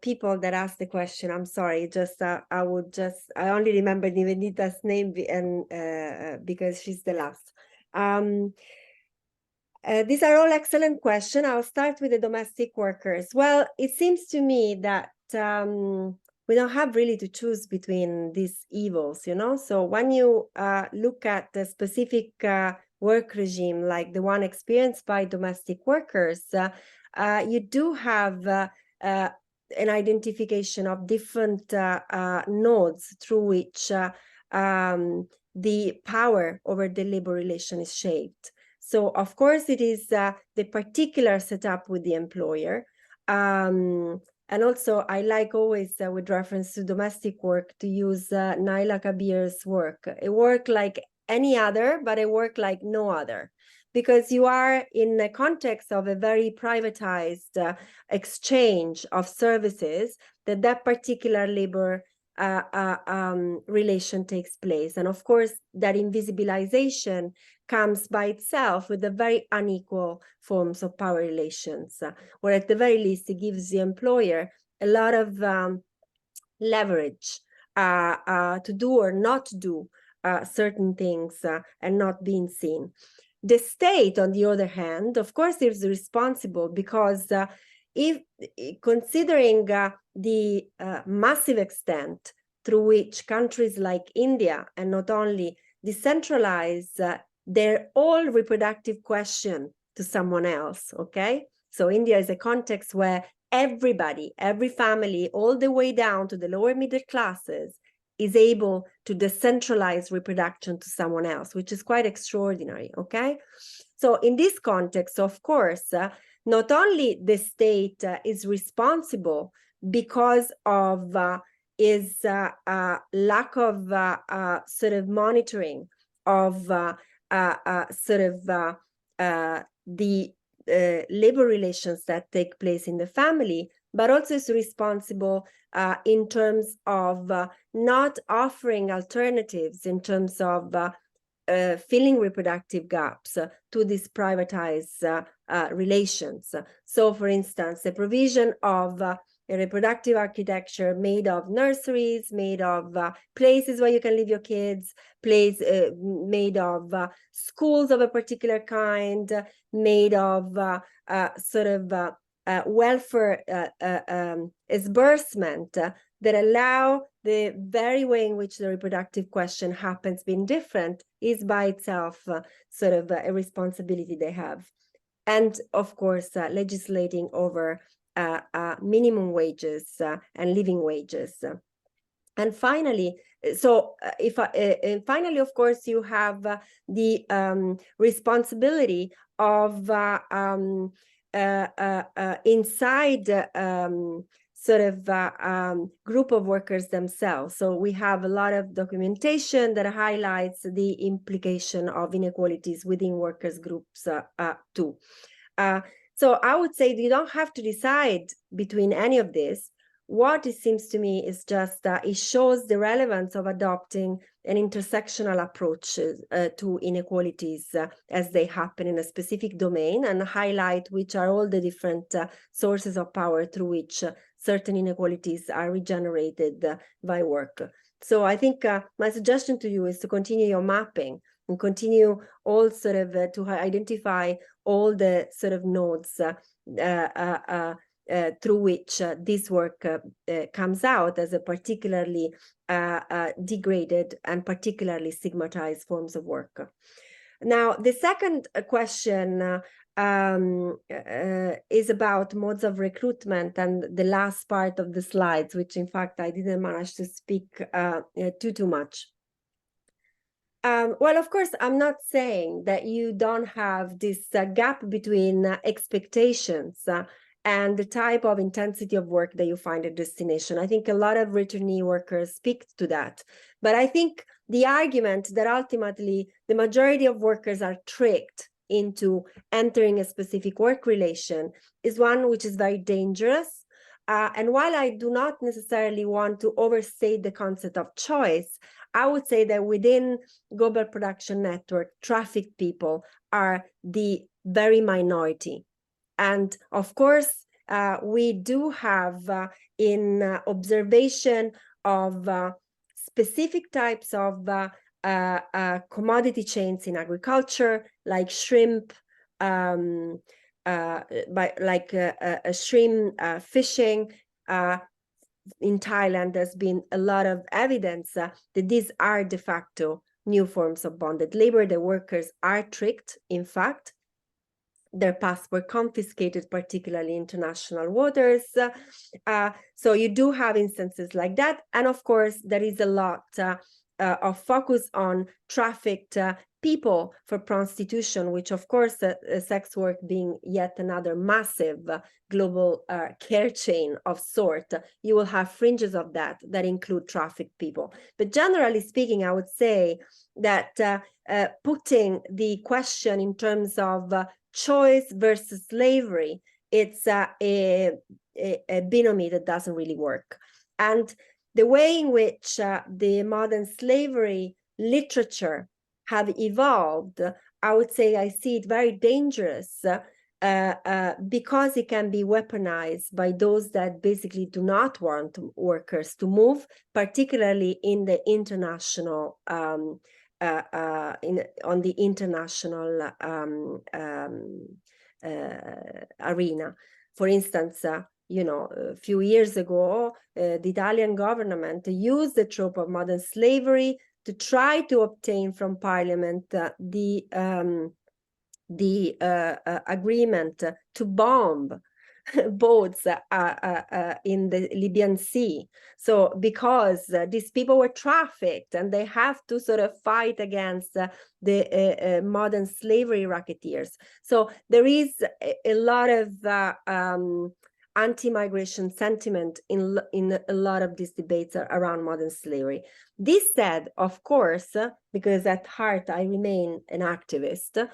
people that asked the question. I'm sorry, just I only remember Nivedita's name and because she's the last. These are all excellent questions. I'll start with the domestic workers. Well, it seems to me that we don't have really to choose between these evils, So when you look at the specific work regime, like the one experienced by domestic workers, you do have an identification of different nodes through which the power over the labor relation is shaped. So, of course, it is the particular setup with the employer. And also, I like always, with reference to domestic work, to use Naila Kabir's work. A work like any other, but a work like no other. Because you are in the context of a very privatized exchange of services, that particular labor relation takes place. And of course, that invisibilization comes by itself with a very unequal forms of power relations, where at the very least it gives the employer a lot of leverage to do or not do certain things and not being seen. The state, on the other hand, of course, is responsible because if considering the massive extent through which countries like India, and not only, decentralize their whole reproductive question to someone else, okay? So India is a context where everybody, every family, all the way down to the lower middle classes, is able to decentralize reproduction to someone else, which is quite extraordinary, okay? So in this context, of course, not only the state is responsible because of its lack of sort of monitoring of the labor relations that take place in the family, but also is responsible in terms of not offering alternatives in terms of filling reproductive gaps to these privatized relations. So, for instance, the provision of a reproductive architecture made of nurseries, made of places where you can leave your kids, made of schools of a particular kind, made of welfare disbursement that allow the very way in which the reproductive question happens being different is by itself a responsibility they have. And of course, legislating over minimum wages and living wages. And finally, finally, of course, you have the responsibility of inside group of workers themselves. So we have a lot of documentation that highlights the implication of inequalities within workers groups too. So I would say you don't have to decide between any of this. What it seems to me is just it shows the relevance of adopting an intersectional approach to inequalities as they happen in a specific domain, and highlight which are all the different sources of power through which certain inequalities are regenerated by work. So I think my suggestion to you is to continue your mapping and continue all to identify all the nodes through which this work comes out as a particularly degraded and particularly stigmatized forms of work. Now, the second question is about modes of recruitment and the last part of the slides, which in fact I didn't manage to speak too much. Well, of course, I'm not saying that you don't have this gap between expectations and the type of intensity of work that you find at destination. I think a lot of returnee workers speak to that. But I think the argument that ultimately the majority of workers are tricked into entering a specific work relation is one which is very dangerous. And while I do not necessarily want to overstate the concept of choice, I would say that within global production network, trafficked people are the very minority. And of course, we do have in observation of specific types of commodity chains in agriculture, like shrimp, shrimp fishing. In Thailand, there's been a lot of evidence that these are de facto new forms of bonded labor. The workers are tricked, in fact. Their passports were confiscated, particularly in international waters. So you do have instances like that. And of course, there is a lot of focus on trafficked people for prostitution, which of course, sex work being yet another massive global care chain of sort, you will have fringes of that include trafficked people. But generally speaking, I would say that putting the question in terms of choice versus slavery, it's a binomy that doesn't really work. And the way in which the modern slavery literature have evolved, I would say I see it very dangerous because it can be weaponized by those that basically do not want workers to move, particularly in the international on the international arena. For instance, a few years ago, the Italian government used the trope of modern slavery to try to obtain from Parliament the agreement to bomb boats in the Libyan Sea. So because these people were trafficked and they have to sort of fight against the modern slavery racketeers. So there is a lot of anti-migration sentiment in a lot of these debates around modern slavery. This said, of course, because at heart I remain an activist,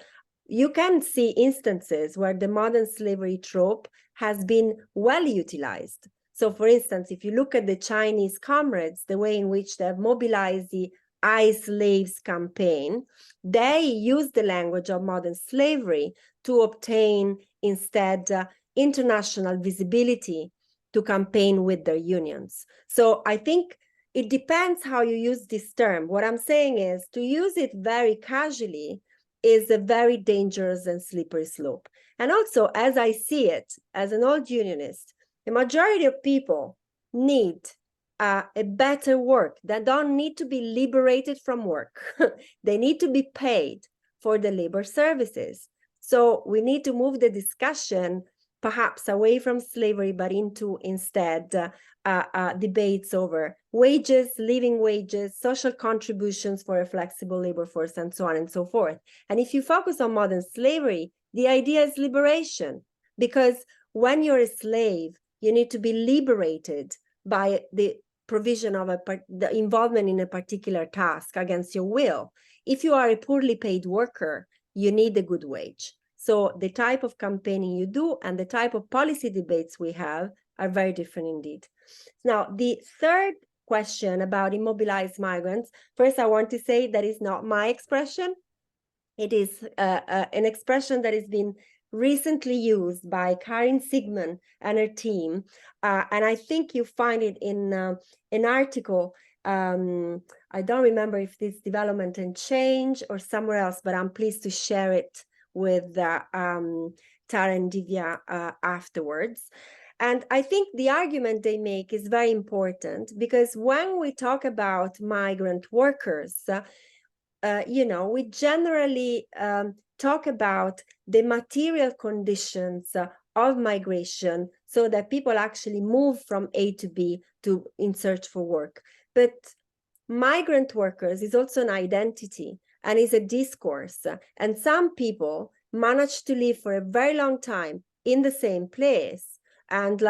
you can see instances where the modern slavery trope has been well utilized. So for instance, if you look at the Chinese comrades, the way in which they have mobilized the I Slaves campaign, they use the language of modern slavery to obtain instead international visibility to campaign with their unions. So I think it depends how you use this term. What I'm saying is to use it very casually is a very dangerous and slippery slope. And also, as I see it, as an old unionist, the majority of people need a better work. They don't need to be liberated from work. They need to be paid for the labor services. So we need to move the discussion perhaps away from slavery, but into instead debates over wages, living wages, social contributions for a flexible labor force, and so on and so forth. And if you focus on modern slavery, the idea is liberation, because when you're a slave, you need to be liberated by the provision of the involvement in a particular task against your will. If you are a poorly paid worker, you need a good wage. So the type of campaigning you do and the type of policy debates we have are very different indeed. Now, the third question about immobilized migrants, first I want to say that is not my expression. It is an expression that has been recently used by Karin Sigmund and her team. And I think you find it in an article. I don't remember if this Development and Change or somewhere else, but I'm pleased to share it with Tara and Divya afterwards. And I think the argument they make is very important, because when we talk about migrant workers, we generally talk about the material conditions of migration so that people actually move from A to B in search for work. But migrant workers is also an identity and is a discourse. And some people manage to live for a very long time in the same place and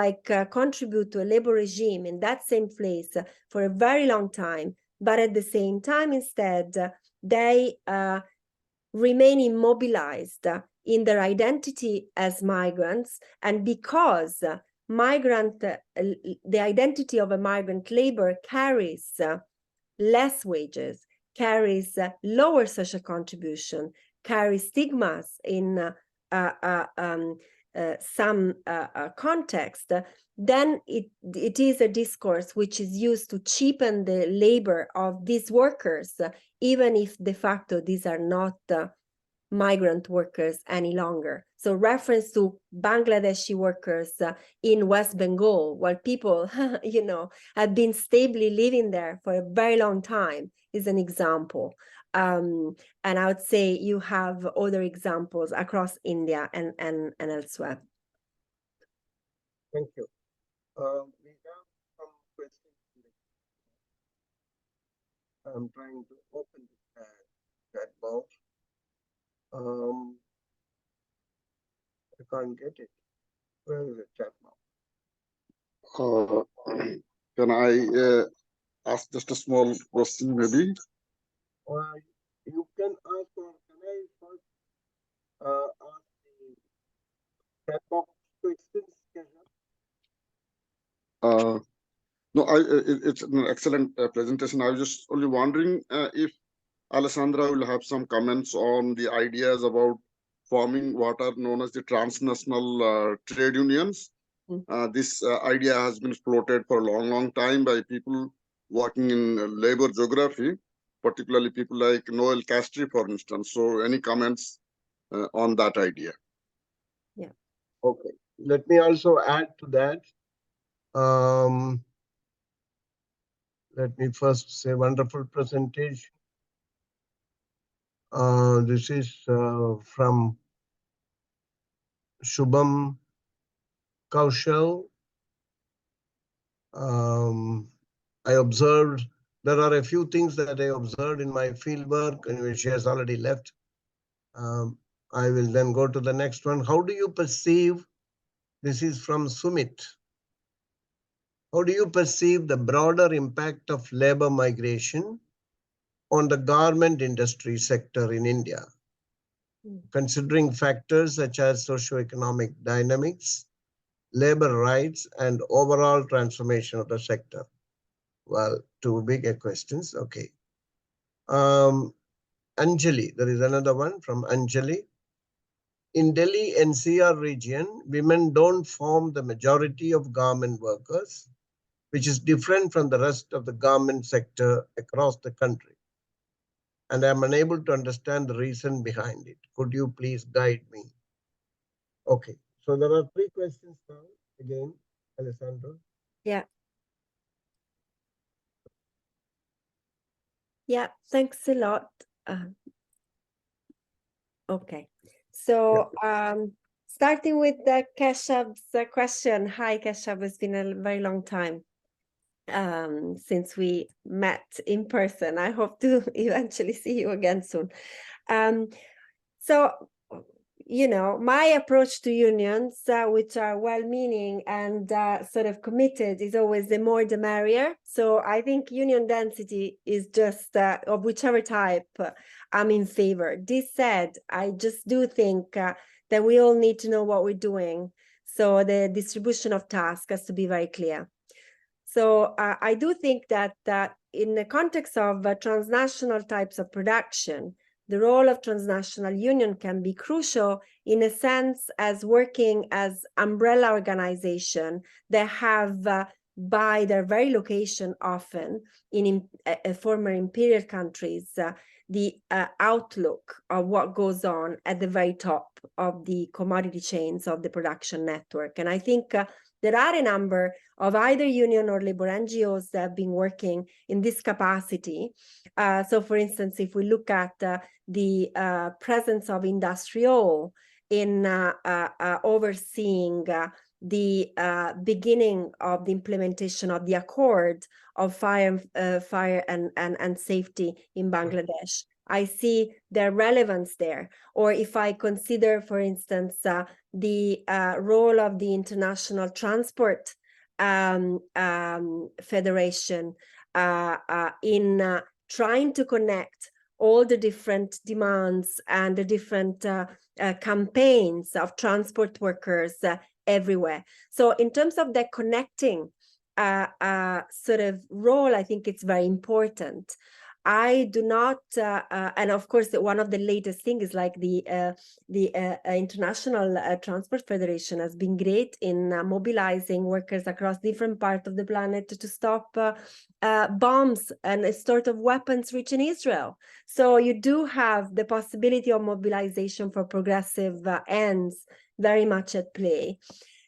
contribute to a labor regime in that same place for a very long time. But at the same time, instead, they remain immobilized in their identity as migrants. And because the identity of a migrant labor carries less wages, carries lower social contribution, carries stigmas in some context, then it is a discourse which is used to cheapen the labor of these workers, even if de facto these are not migrant workers any longer. So reference to Bangladeshi workers in West Bengal, while people, have been stably living there for a very long time, is an example. And I would say you have other examples across India and elsewhere. Thank you. We have some questions. I'm trying to open the chat box. I can't get it. Where is the chat box? Can I ask just a small question, maybe? You can ask, or can I first ask the chat box questions? No, it's an excellent presentation. I was just only wondering if Alessandra will have some comments on the ideas about forming what are known as the transnational trade unions. This idea has been floated for a long, long time by people working in labor geography, particularly people like Noel Castry, for instance. So any comments on that idea? Yeah. Okay. Let me also add to that. Let me first say wonderful presentation. This is from Shubham Kaushal. I observed, there are a few things that I observed in my field work, and she has already left. I will then go to the next one. How do you perceive, this is from Sumit, how do you perceive the broader impact of labor migration on the garment industry sector in India, considering factors such as socioeconomic dynamics, labor rights, and overall transformation of the sector? Well, two bigger questions. Okay. Anjali, there is another one from Anjali. In Delhi NCR region, women don't form the majority of garment workers, which is different from the rest of the garment sector across the country. And I'm unable to understand the reason behind it. Could you please guide me? Okay, so there are three questions now. Again, Alessandra. Yeah. Yeah, thanks a lot. Okay, so starting with the Keshav's question. Hi, Keshav, it's been a very long time since we met in person. I hope to eventually see you again soon. So, you know, my approach to unions, which are well-meaning and sort of committed, is always the more the merrier. So I think union density is just of whichever type I'm in favor. This said, I just do think that we all need to know what we're doing. So the distribution of tasks has to be very clear. So I do think that in the context of transnational types of production, the role of transnational union can be crucial in a sense as working as umbrella organization that have, by their very location often in former imperial countries, the outlook of what goes on at the very top of the commodity chains of the production network. And I think there are a number of either union or labor NGOs that have been working in this capacity. So for instance, if we look at the presence of Industrial in overseeing the beginning of the implementation of the Accord of Fire and Safety in Bangladesh, I see their relevance there. Or if I consider, for instance, the role of the International Transport Federation in trying to connect all the different demands and the different campaigns of transport workers everywhere. So in terms of the connecting sort of role, I think it's very important. I do not, and of course, one of the latest things is like the International Transport Federation has been great in mobilizing workers across different parts of the planet to stop bombs and a sort of weapons reaching Israel. So you do have the possibility of mobilization for progressive ends very much at play.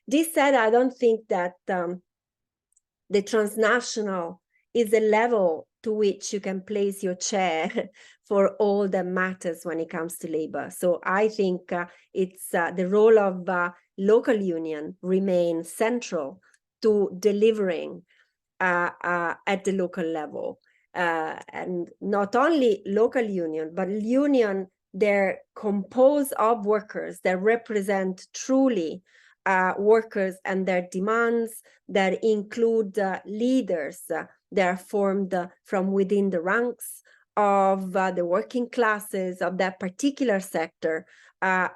This said, I don't think that the transnational is a level to which you can place your chair for all that matters when it comes to labor. So I think it's the role of local union remains central to delivering at the local level. And not only local union, but union, they're composed of workers that represent truly workers and their demands, that include leaders that are formed from within the ranks of the working classes of that particular sector,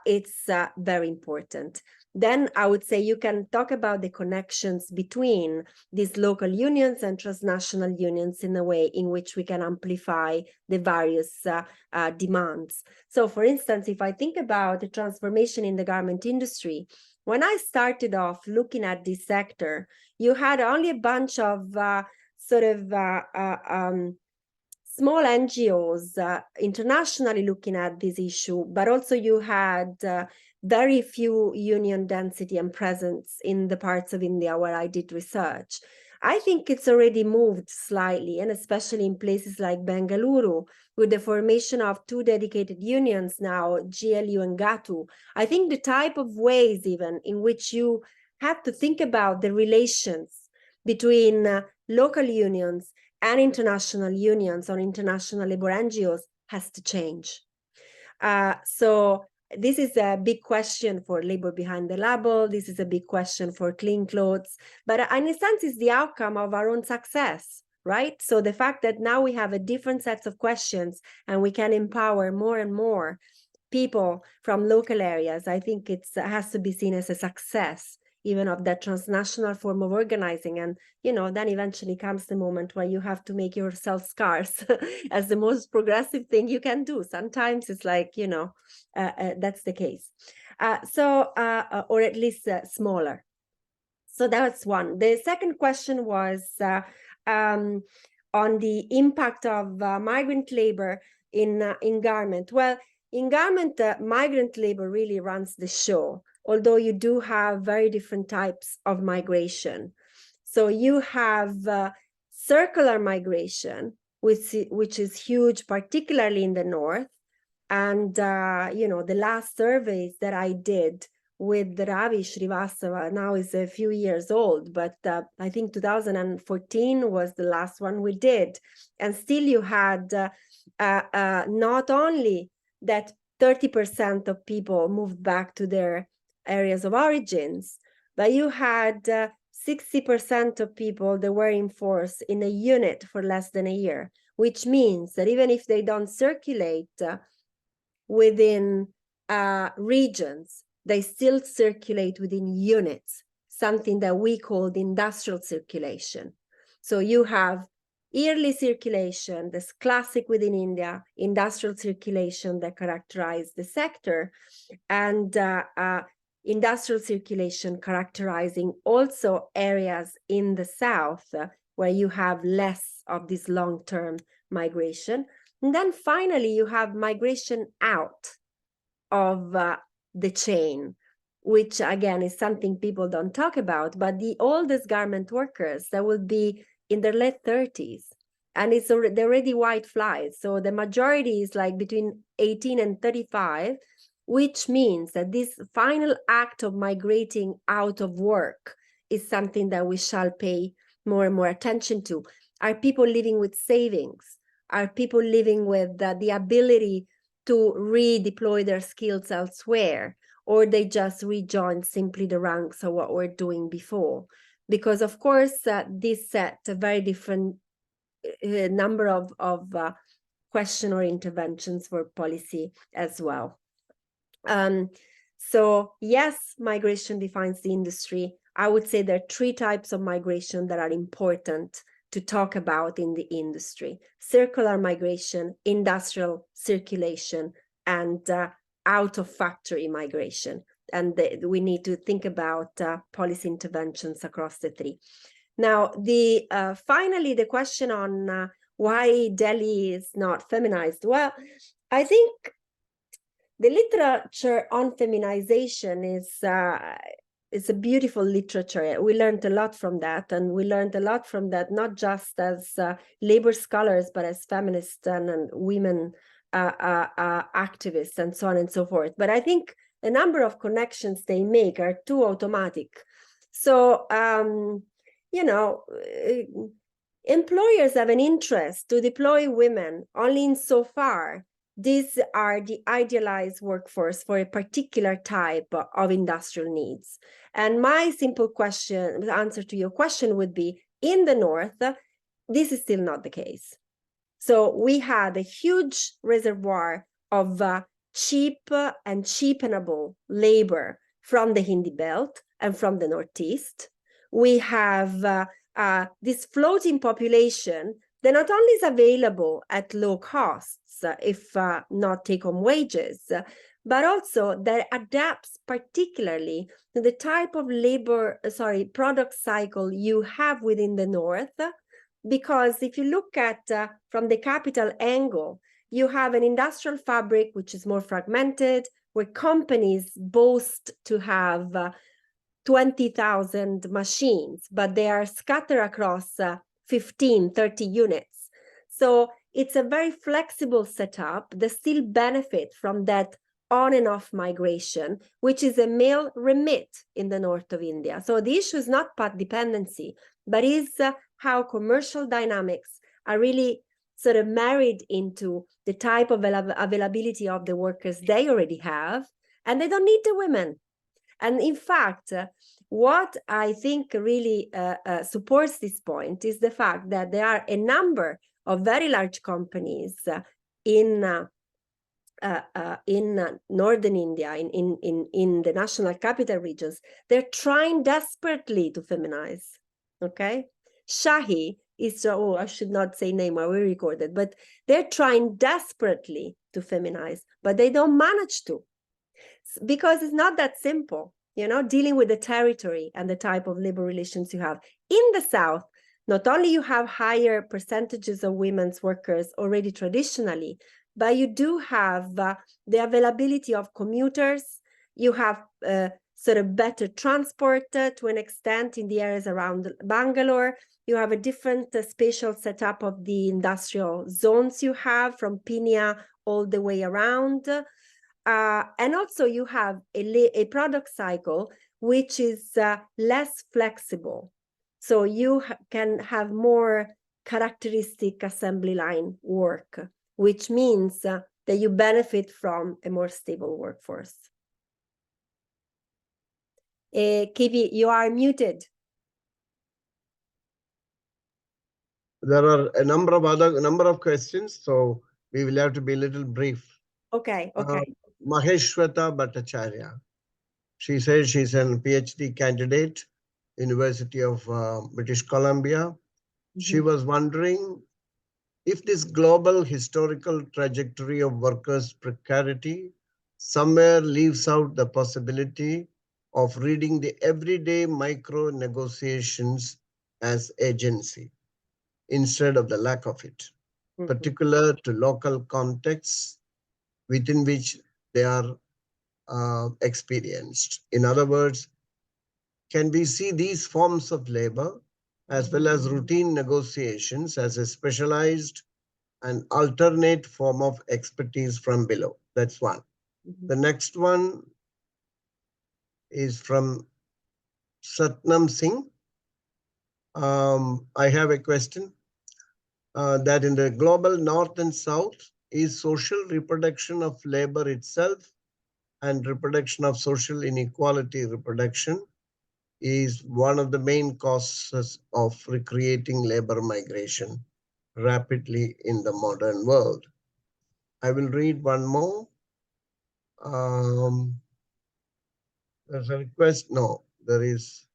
it's very important. Then I would say you can talk about the connections between these local unions and transnational unions in a way in which we can amplify the various demands. So for instance, if I think about the transformation in the garment industry, when I started off looking at this sector, you had only a bunch of small NGOs internationally looking at this issue, but also you had very few union density and presence in the parts of India where I did research. I think it's already moved slightly, and especially in places like Bengaluru, with the formation of 2 dedicated unions now, GLU and GATU. I think the type of ways even in which you have to think about the relations between local unions and international unions or international labor NGOs has to change. So this is a big question for labor behind the label. This is a big question for clean clothes, but in a sense, it's the outcome of our own success, right? So the fact that now we have a different sets of questions and we can empower more and more people from local areas, I think it has to be seen as a success, even of that transnational form of organizing. And, you know, then eventually comes the moment where you have to make yourself scarce as the most progressive thing you can do. Sometimes it's like, you know, that's the case. Or at least smaller. So that's one. The second question was on the impact of migrant labor in garment. Well, in garment, migrant labor really runs the show, although you do have very different types of migration. So you have circular migration, which is huge, particularly in the north. And, you know, the last surveys that I did with Ravi Srivastava now is a few years old, but I think 2014 was the last one we did. And still you had not only that 30% of people moved back to their areas of origins, but you had 60% of people that were in force in a unit for less than a year, which means that even if they don't circulate within regions, they still circulate within units, something that we call the industrial circulation. So you have yearly circulation, this classic within India, industrial circulation that characterize the sector, and industrial circulation characterizing also areas in the south where you have less of this long-term migration. And then finally, you have migration out of the chain, which again is something people don't talk about, but the oldest garment workers that will be in their late 30s, and they're already white flies. So the majority is like between 18 and 35, which means that this final act of migrating out of work is something that we shall pay more and more attention to. Are people living with savings? Are people living with the ability to redeploy their skills elsewhere? Or they just rejoin simply the ranks of what we're doing before? Because of course, this set a very different number of question or interventions for policy as well. So yes, migration defines the industry. I would say there are 3 types of migration that are important to talk about in the industry: circular migration, industrial circulation, and out of factory migration. And we need to think about policy interventions across the 3. Now, finally, the question on why Delhi is not feminized. Well, I think the literature on feminization is a beautiful literature. We learned a lot from that, and we learned a lot from that, not just as labor scholars, but as feminists and women activists and so on and so forth. But I think a number of connections they make are too automatic. So, you know, employers have an interest to deploy women only insofar these are the idealized workforce for a particular type of industrial needs. And my simple answer to your question would be, in the North, this is still not the case. So we had a huge reservoir of cheap and cheapenable labor from the Hindi belt and from the Northeast. We have this floating population that not only is available at low costs, if not take-home wages, but also that adapts particularly to the type of product cycle you have within the North. Because if you look at from the capital angle, you have an industrial fabric which is more fragmented, where companies boast to have 20,000 machines, but they are scattered across 15, 30 units. So it's a very flexible setup that still benefit from that on and off migration, which is a male remit in the north of India. So the issue is not path dependency, but is how commercial dynamics are really sort of married into the type of availability of the workers they already have, and they don't need the women. And in fact, what I think really supports this point is the fact that there are a number of very large companies in northern India, in the national capital regions. They're trying desperately to feminize. Okay, Shahi is, oh, I should not say name, I will record it, but they're trying desperately to feminize, but they don't manage to, because it's not that simple, you know, dealing with the territory and the type of labor relations you have. In the South, not only you have higher percentages of women's workers already traditionally, but you do have the availability of commuters. You have sort of better transport to an extent in the areas around Bangalore. You have a different spatial setup of the industrial zones you have from Pinia all the way around. And also you have a product cycle which is less flexible. So you can have more characteristic assembly line work, which means that you benefit from a more stable workforce. Kibi, you are muted. There are a number of questions, so we will have to be a little brief. Okay. Maheshwata Bhattacharya. She says she's a PhD candidate, University of British Columbia. She was wondering if this global historical trajectory of workers' precarity somewhere leaves out the possibility of reading the everyday micro negotiations as agency instead of the lack of it, particular to local contexts within which they are experienced. In other words, can we see these forms of labor as well as routine negotiations as a specialized and alternate form of expertise from below? That's one. The next one is from Satnam Singh. I have a question that in the global North and South, is social reproduction of labor itself and reproduction of social inequality reproduction is one of the main causes of recreating labor migration rapidly in the modern world. I will read one more. There's a request. No, there is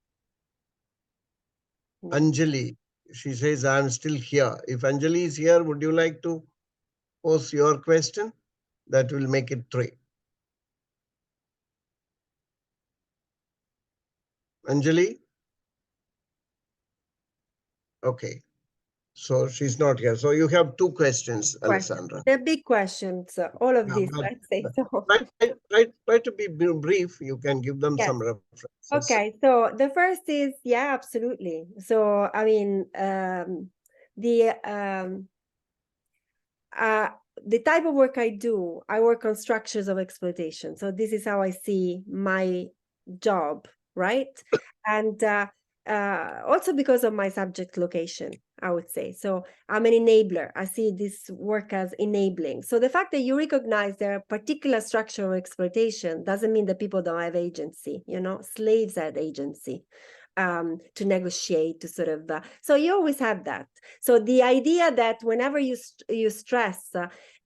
Anjali. She says, I'm still here. If Anjali is here, would you like to pose your question? That will make it 3. Anjali? Okay. So she's not here. So you have 2 questions, Alessandra. They're big questions, all of these, let's say so. Try to be brief. You can give them some references. Okay, so the first is, yeah, absolutely. So, I mean, the type of work I do, I work on structures of exploitation. So this is how I see my job, right? And also because of my subject location, I would say. So I'm an enabler. I see this work as enabling. So the fact that you recognize their particular structure of exploitation doesn't mean that people don't have agency. You know, slaves had agency. to negotiate, to sort of, so you always have that. So the idea that whenever you stress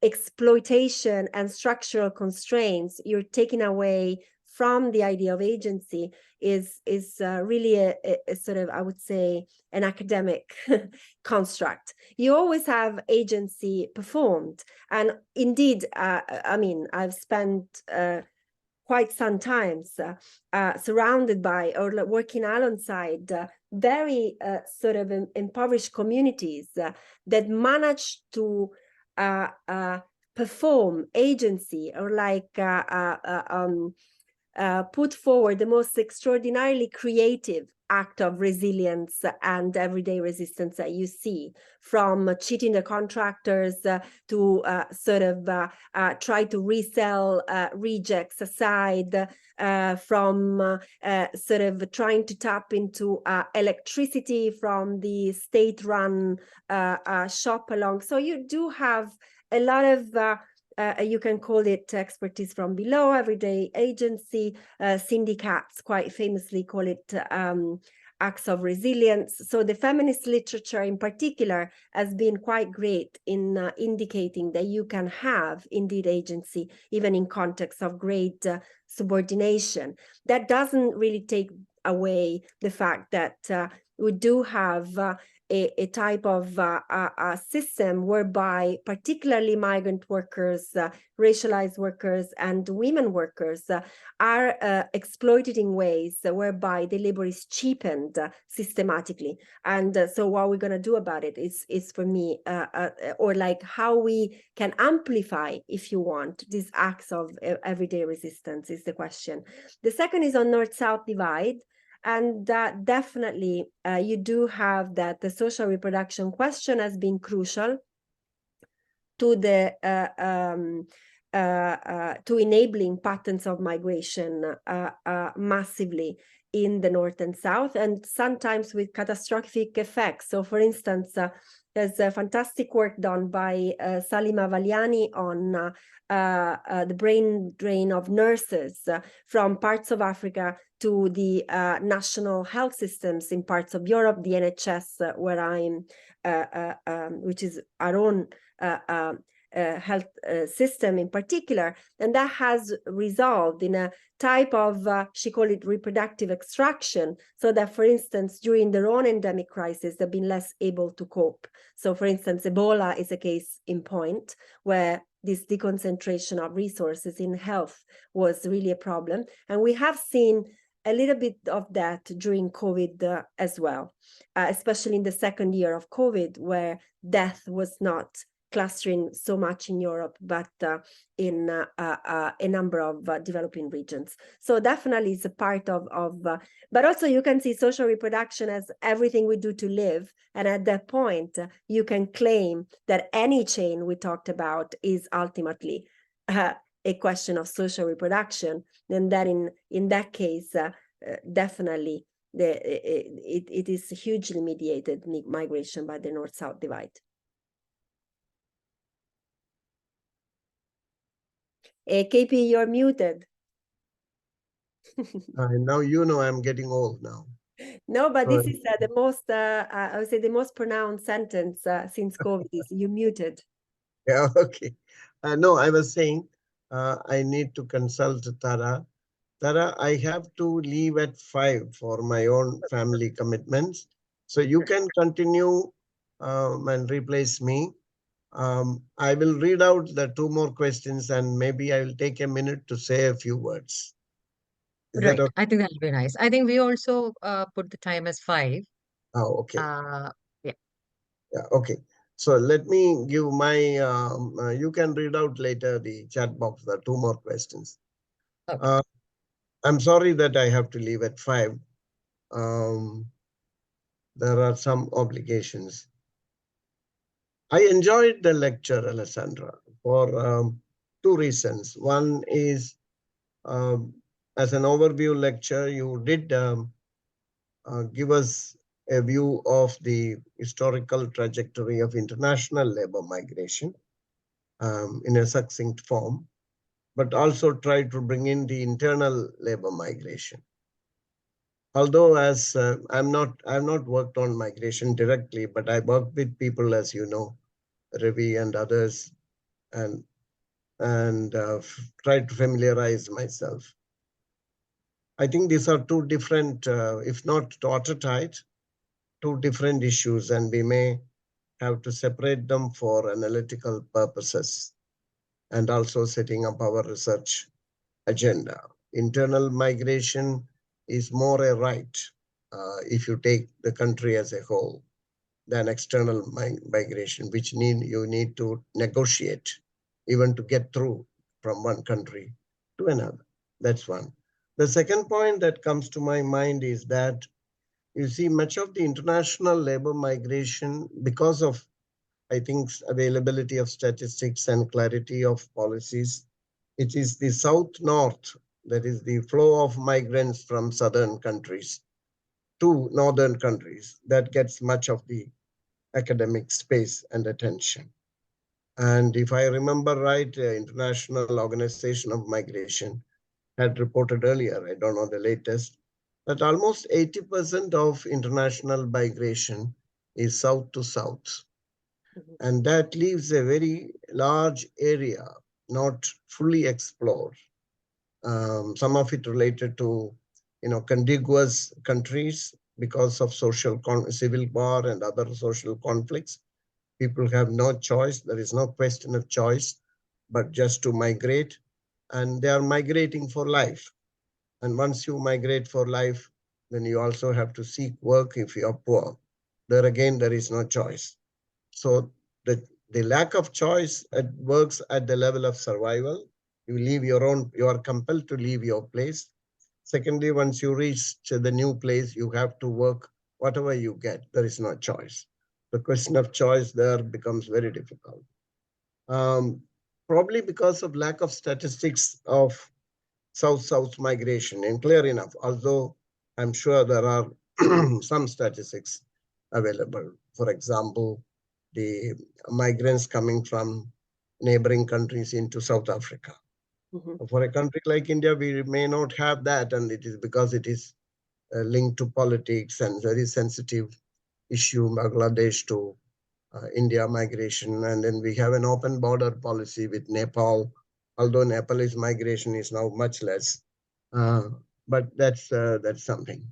exploitation and structural constraints, you're taking away from the idea of agency is really a sort of, I would say, an academic construct. You always have agency performed. And indeed, I mean, I've spent quite some times surrounded by or working alongside very sort of impoverished communities that manage to perform agency or like put forward the most extraordinarily creative act of resilience and everyday resistance that you see, from cheating the contractors to sort of try to resell rejects aside, from sort of trying to tap into electricity from the state-run shop along. So you do have a lot of you can call it expertise from below, everyday agency. Syndicates quite famously call it acts of resilience. So the feminist literature in particular has been quite great in indicating that you can have indeed agency, even in context of great subordination. That doesn't really take away the fact that we do have a type of a system whereby particularly migrant workers, racialized workers, and women workers are exploited in ways whereby the labor is cheapened systematically. And so what we're going to do about it is for me, or like how we can amplify, if you want, these acts of everyday resistance is the question. The second is on North-South divide. And definitely, you do have that the social reproduction question has been crucial to the to enabling patterns of migration massively in the North and South, and sometimes with catastrophic effects. So, for instance, there's a fantastic work done by Salima Valiani on the brain drain of nurses from parts of Africa to the national health systems in parts of Europe, the NHS, where I'm, which is our own health system in particular, and that has resolved in a type of, she called it reproductive extraction, so that, for instance, during their own endemic crisis, they've been less able to cope. So, for instance, Ebola is a case in point where this deconcentration of resources in health was really a problem. And we have seen a little bit of that during COVID as well, especially in the second year of COVID, where death was not clustering so much in Europe, but in a number of developing regions. So definitely it's a part of but also you can see social reproduction as everything we do to live. And at that point, you can claim that any chain we talked about is ultimately a question of social reproduction. And that in that case, definitely it is hugely mediated migration by the North-South divide. KP, you're muted. Now you know I'm getting old now. No, but this is the most, I would say the most pronounced sentence since COVID is you muted. Yeah, okay. No, I was saying I need to consult Tara. Tara, I have to leave at 5 for my own family commitments. So you can continue and replace me. I will read out the 2 more questions and maybe I will take a minute to say a few words. Right. Okay? I think that'll be nice. I think we also put the time as 5. Oh, okay. Yeah. Yeah, okay. So let me give my, you can read out later the chat box, the 2 more questions. Okay. I'm sorry that I have to leave at 5. There are some obligations. I enjoyed the lecture, Alessandra, for 2 reasons. One is, as an overview lecture, you did give us a view of the historical trajectory of international labor migration in a succinct form, but also try to bring in the internal labor migration. although as I've not worked on migration directly, but I worked with people, as you know, Ravi and others, and tried to familiarize myself. I think these are two different, if not watertight, two different issues, and we may have to separate them for analytical purposes and also setting up our research agenda. Internal migration is more a right if you take the country as a whole than external migration, which you need to negotiate even to get through from one country to another. That's one. The second point that comes to my mind is that you see much of the international labor migration, because of, I think, availability of statistics and clarity of policies, it is the south-north, that is the flow of migrants from southern countries to northern countries, that gets much of the academic space and attention. And if I remember right, the International Organization of Migration had reported earlier, I don't know the latest, that almost 80% of international migration is south to south. And that leaves a very large area not fully explored. Some of it related to, contiguous countries because of civil war and other social conflicts. People have no choice. There is no question of choice, but just to migrate. And they are migrating for life. And once you migrate for life, then you also have to seek work if you are poor. There again, there is no choice. So the lack of choice works at the level of survival. You are compelled to leave your place. Secondly, once you reach the new place, you have to work whatever you get. There is no choice. The question of choice there becomes very difficult. Probably because of lack of statistics of south-south migration, and clear enough, although I'm sure there are some statistics available. For example, the migrants coming from neighboring countries into South Africa. For a country like India, we may not have that, and it is because it is linked to politics and very sensitive issue, Bangladesh to India migration. And then we have an open border policy with Nepal, although Nepalese migration is now much less. But that's something.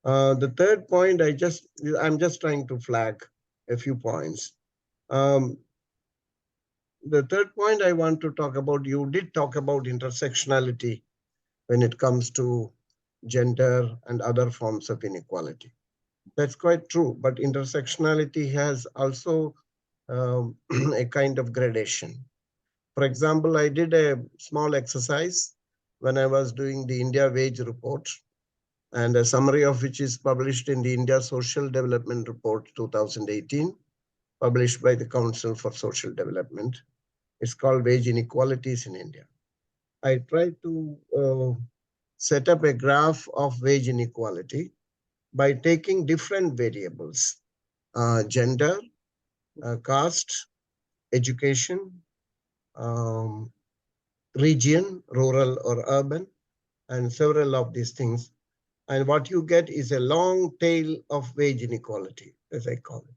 The third point, I'm just trying to flag a few points. The third point I want to talk about, you did talk about intersectionality when it comes to gender and other forms of inequality. That's quite true, but intersectionality has also a kind of gradation. For example, I did a small exercise when I was doing the India Wage Report, and a summary of which is published in the India Social Development Report 2018, published by the Council for Social Development. It's called Wage Inequalities in India. I tried to set up a graph of wage inequality by taking different variables, gender, caste, education, region, rural or urban, and several of these things. And what you get is a long tail of wage inequality, as I call it.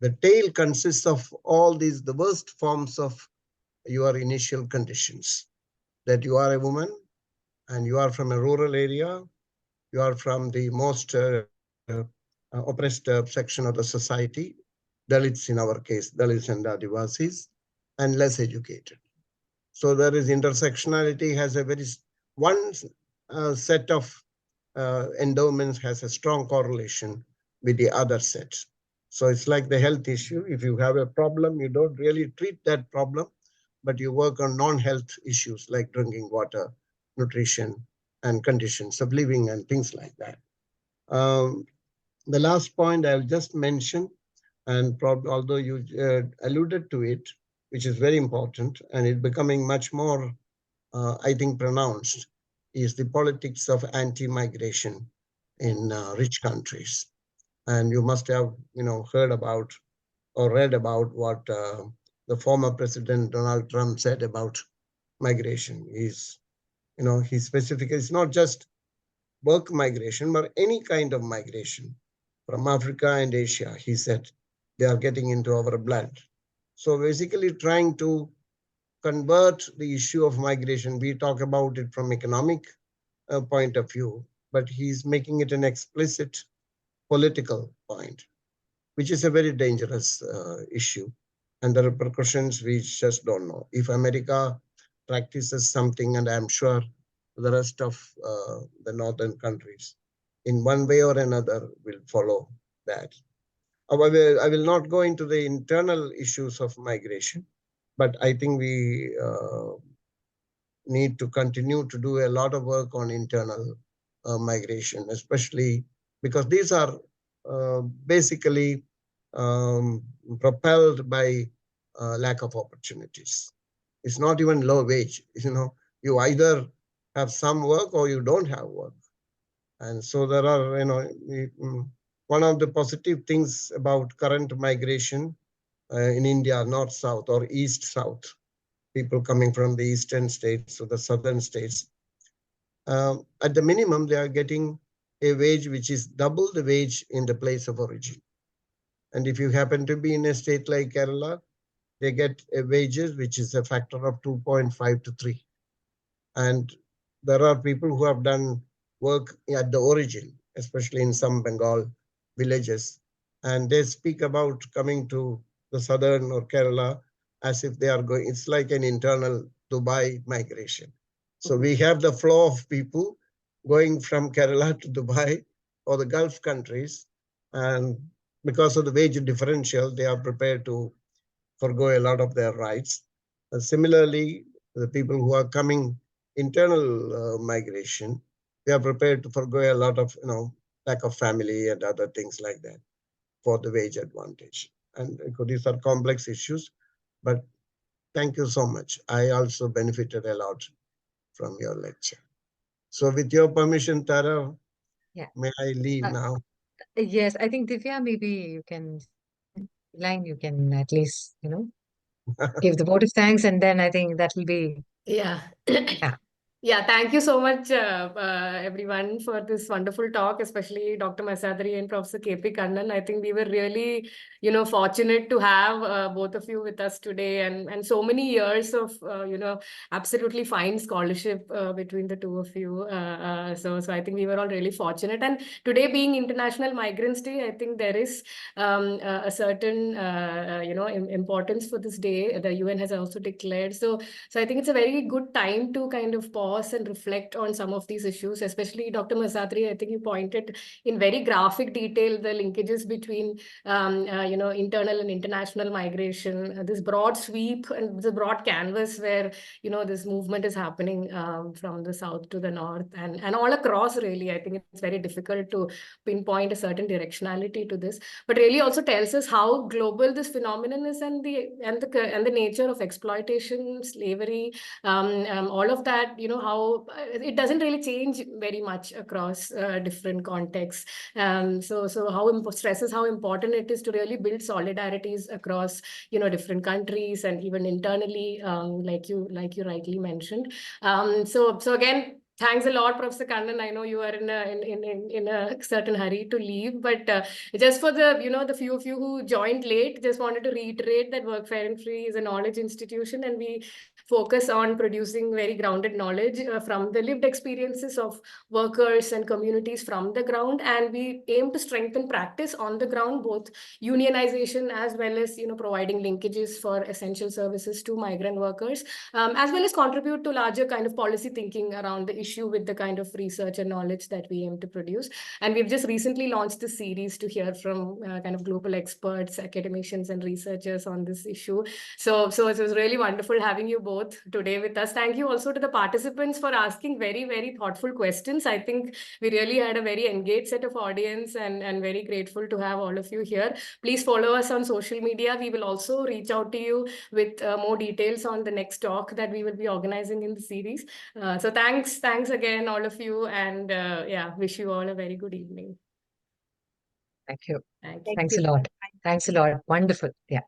The tail consists of all these, the worst forms of your initial conditions, that you are a woman and you are from a rural area, you are from the most oppressed section of the society, Dalits in our case, Dalits and Adivasis, and less educated. So there is intersectionality has a one set of endowments has a strong correlation with the other set. So it's like the health issue. If you have a problem, you don't really treat that problem, but you work on non-health issues like drinking water, nutrition, and conditions of living and things like that. The last point I'll just mention, and probably although you alluded to it, which is very important, and it's becoming much more, I think, pronounced, is the politics of anti-migration in rich countries. And you must have, heard about or read about what the former President Donald Trump said about migration. He specifically, it's not just work migration, but any kind of migration from Africa and Asia, he said, they are getting into our blood. So basically trying to convert the issue of migration, we talk about it from economic point of view, but he's making it an explicit political point, which is a very dangerous issue. And the repercussions we just don't know. If America practices something, and I'm sure the rest of the northern countries, in one way or another, will follow that. However, I will not go into the internal issues of migration, but I think we need to continue to do a lot of work on internal migration, especially because these are basically propelled by lack of opportunities. It's not even low wage. You either have some work or you don't have work. And so there are, one of the positive things about current migration in India, north-south or east-south, people coming from the eastern states to the southern states, at the minimum, they are getting a wage which is double the wage in the place of origin. And if you happen to be in a state like Kerala, they get a wages which is a factor of 2.5 to 3. And there are people who have done work at the origin, especially in some Bengal villages. And they speak about coming to the southern or Kerala as if they are going, it's like an internal Dubai migration. So we have the flow of people going from Kerala to Dubai or the Gulf countries. And because of the wage differential, they are prepared to forgo a lot of their rights. And similarly, the people who are coming internal migration, they are prepared to forgo a lot of, lack of family and other things like that for the wage advantage. And these are complex issues, but thank you so much. I also benefited a lot from your lecture. So with your permission, Tara, may I leave now? Yes, I think Divya, maybe you can at least, give the vote of thanks, and then I think that will be Yeah. yeah. Yeah, thank you so much, everyone, for this wonderful talk, especially Dr. Mezzadri and Professor K.P. Kannan. I think we were really, fortunate to have both of you with us today, and so many years of, absolutely fine scholarship between the two of you. So I think we were all really fortunate. And today being International Migrants Day, I think there is a certain, importance for this day. The UN has also declared. So I think it's a very good time to kind of pause and reflect on some of these issues, especially Dr. Mezzadri. I think you pointed in very graphic detail the linkages between, internal and international migration, this broad sweep and the broad canvas where, this movement is happening from the south to the north and all across, really. I think it's very difficult to pinpoint a certain directionality to this, but really also tells us how global this phenomenon is and the nature of exploitation, slavery, all of that, how it doesn't really change very much across different contexts. So how stresses how important it is to really build solidarities across, different countries and even internally, like you rightly mentioned. So again, thanks a lot, Professor Kannan. I know you are in a certain hurry to leave, but just for the the few of you who joined late, just wanted to reiterate that Work Fair and Free is a knowledge institution, and we focus on producing very grounded knowledge from the lived experiences of workers and communities from the ground, and we aim to strengthen practice on the ground, both unionization as well as providing linkages for essential services to migrant workers, as well as contribute to larger kind of policy thinking around the issue with the kind of research and knowledge that we aim to produce. And we've just recently launched this series to hear from kind of global experts, academicians, and researchers on this issue. So it was really wonderful having you both today with us. Thank you also to the participants for asking very, very thoughtful questions. I think we really had a very engaged set of audience, and very grateful to have all of you here. Please follow us on social media. We will also reach out to you with more details on the next talk that we will be organizing in the series. So thanks again, all of you, and wish you all a very good evening. Thank you. Thank you. Thanks a lot. Thanks a lot. Wonderful. Yeah.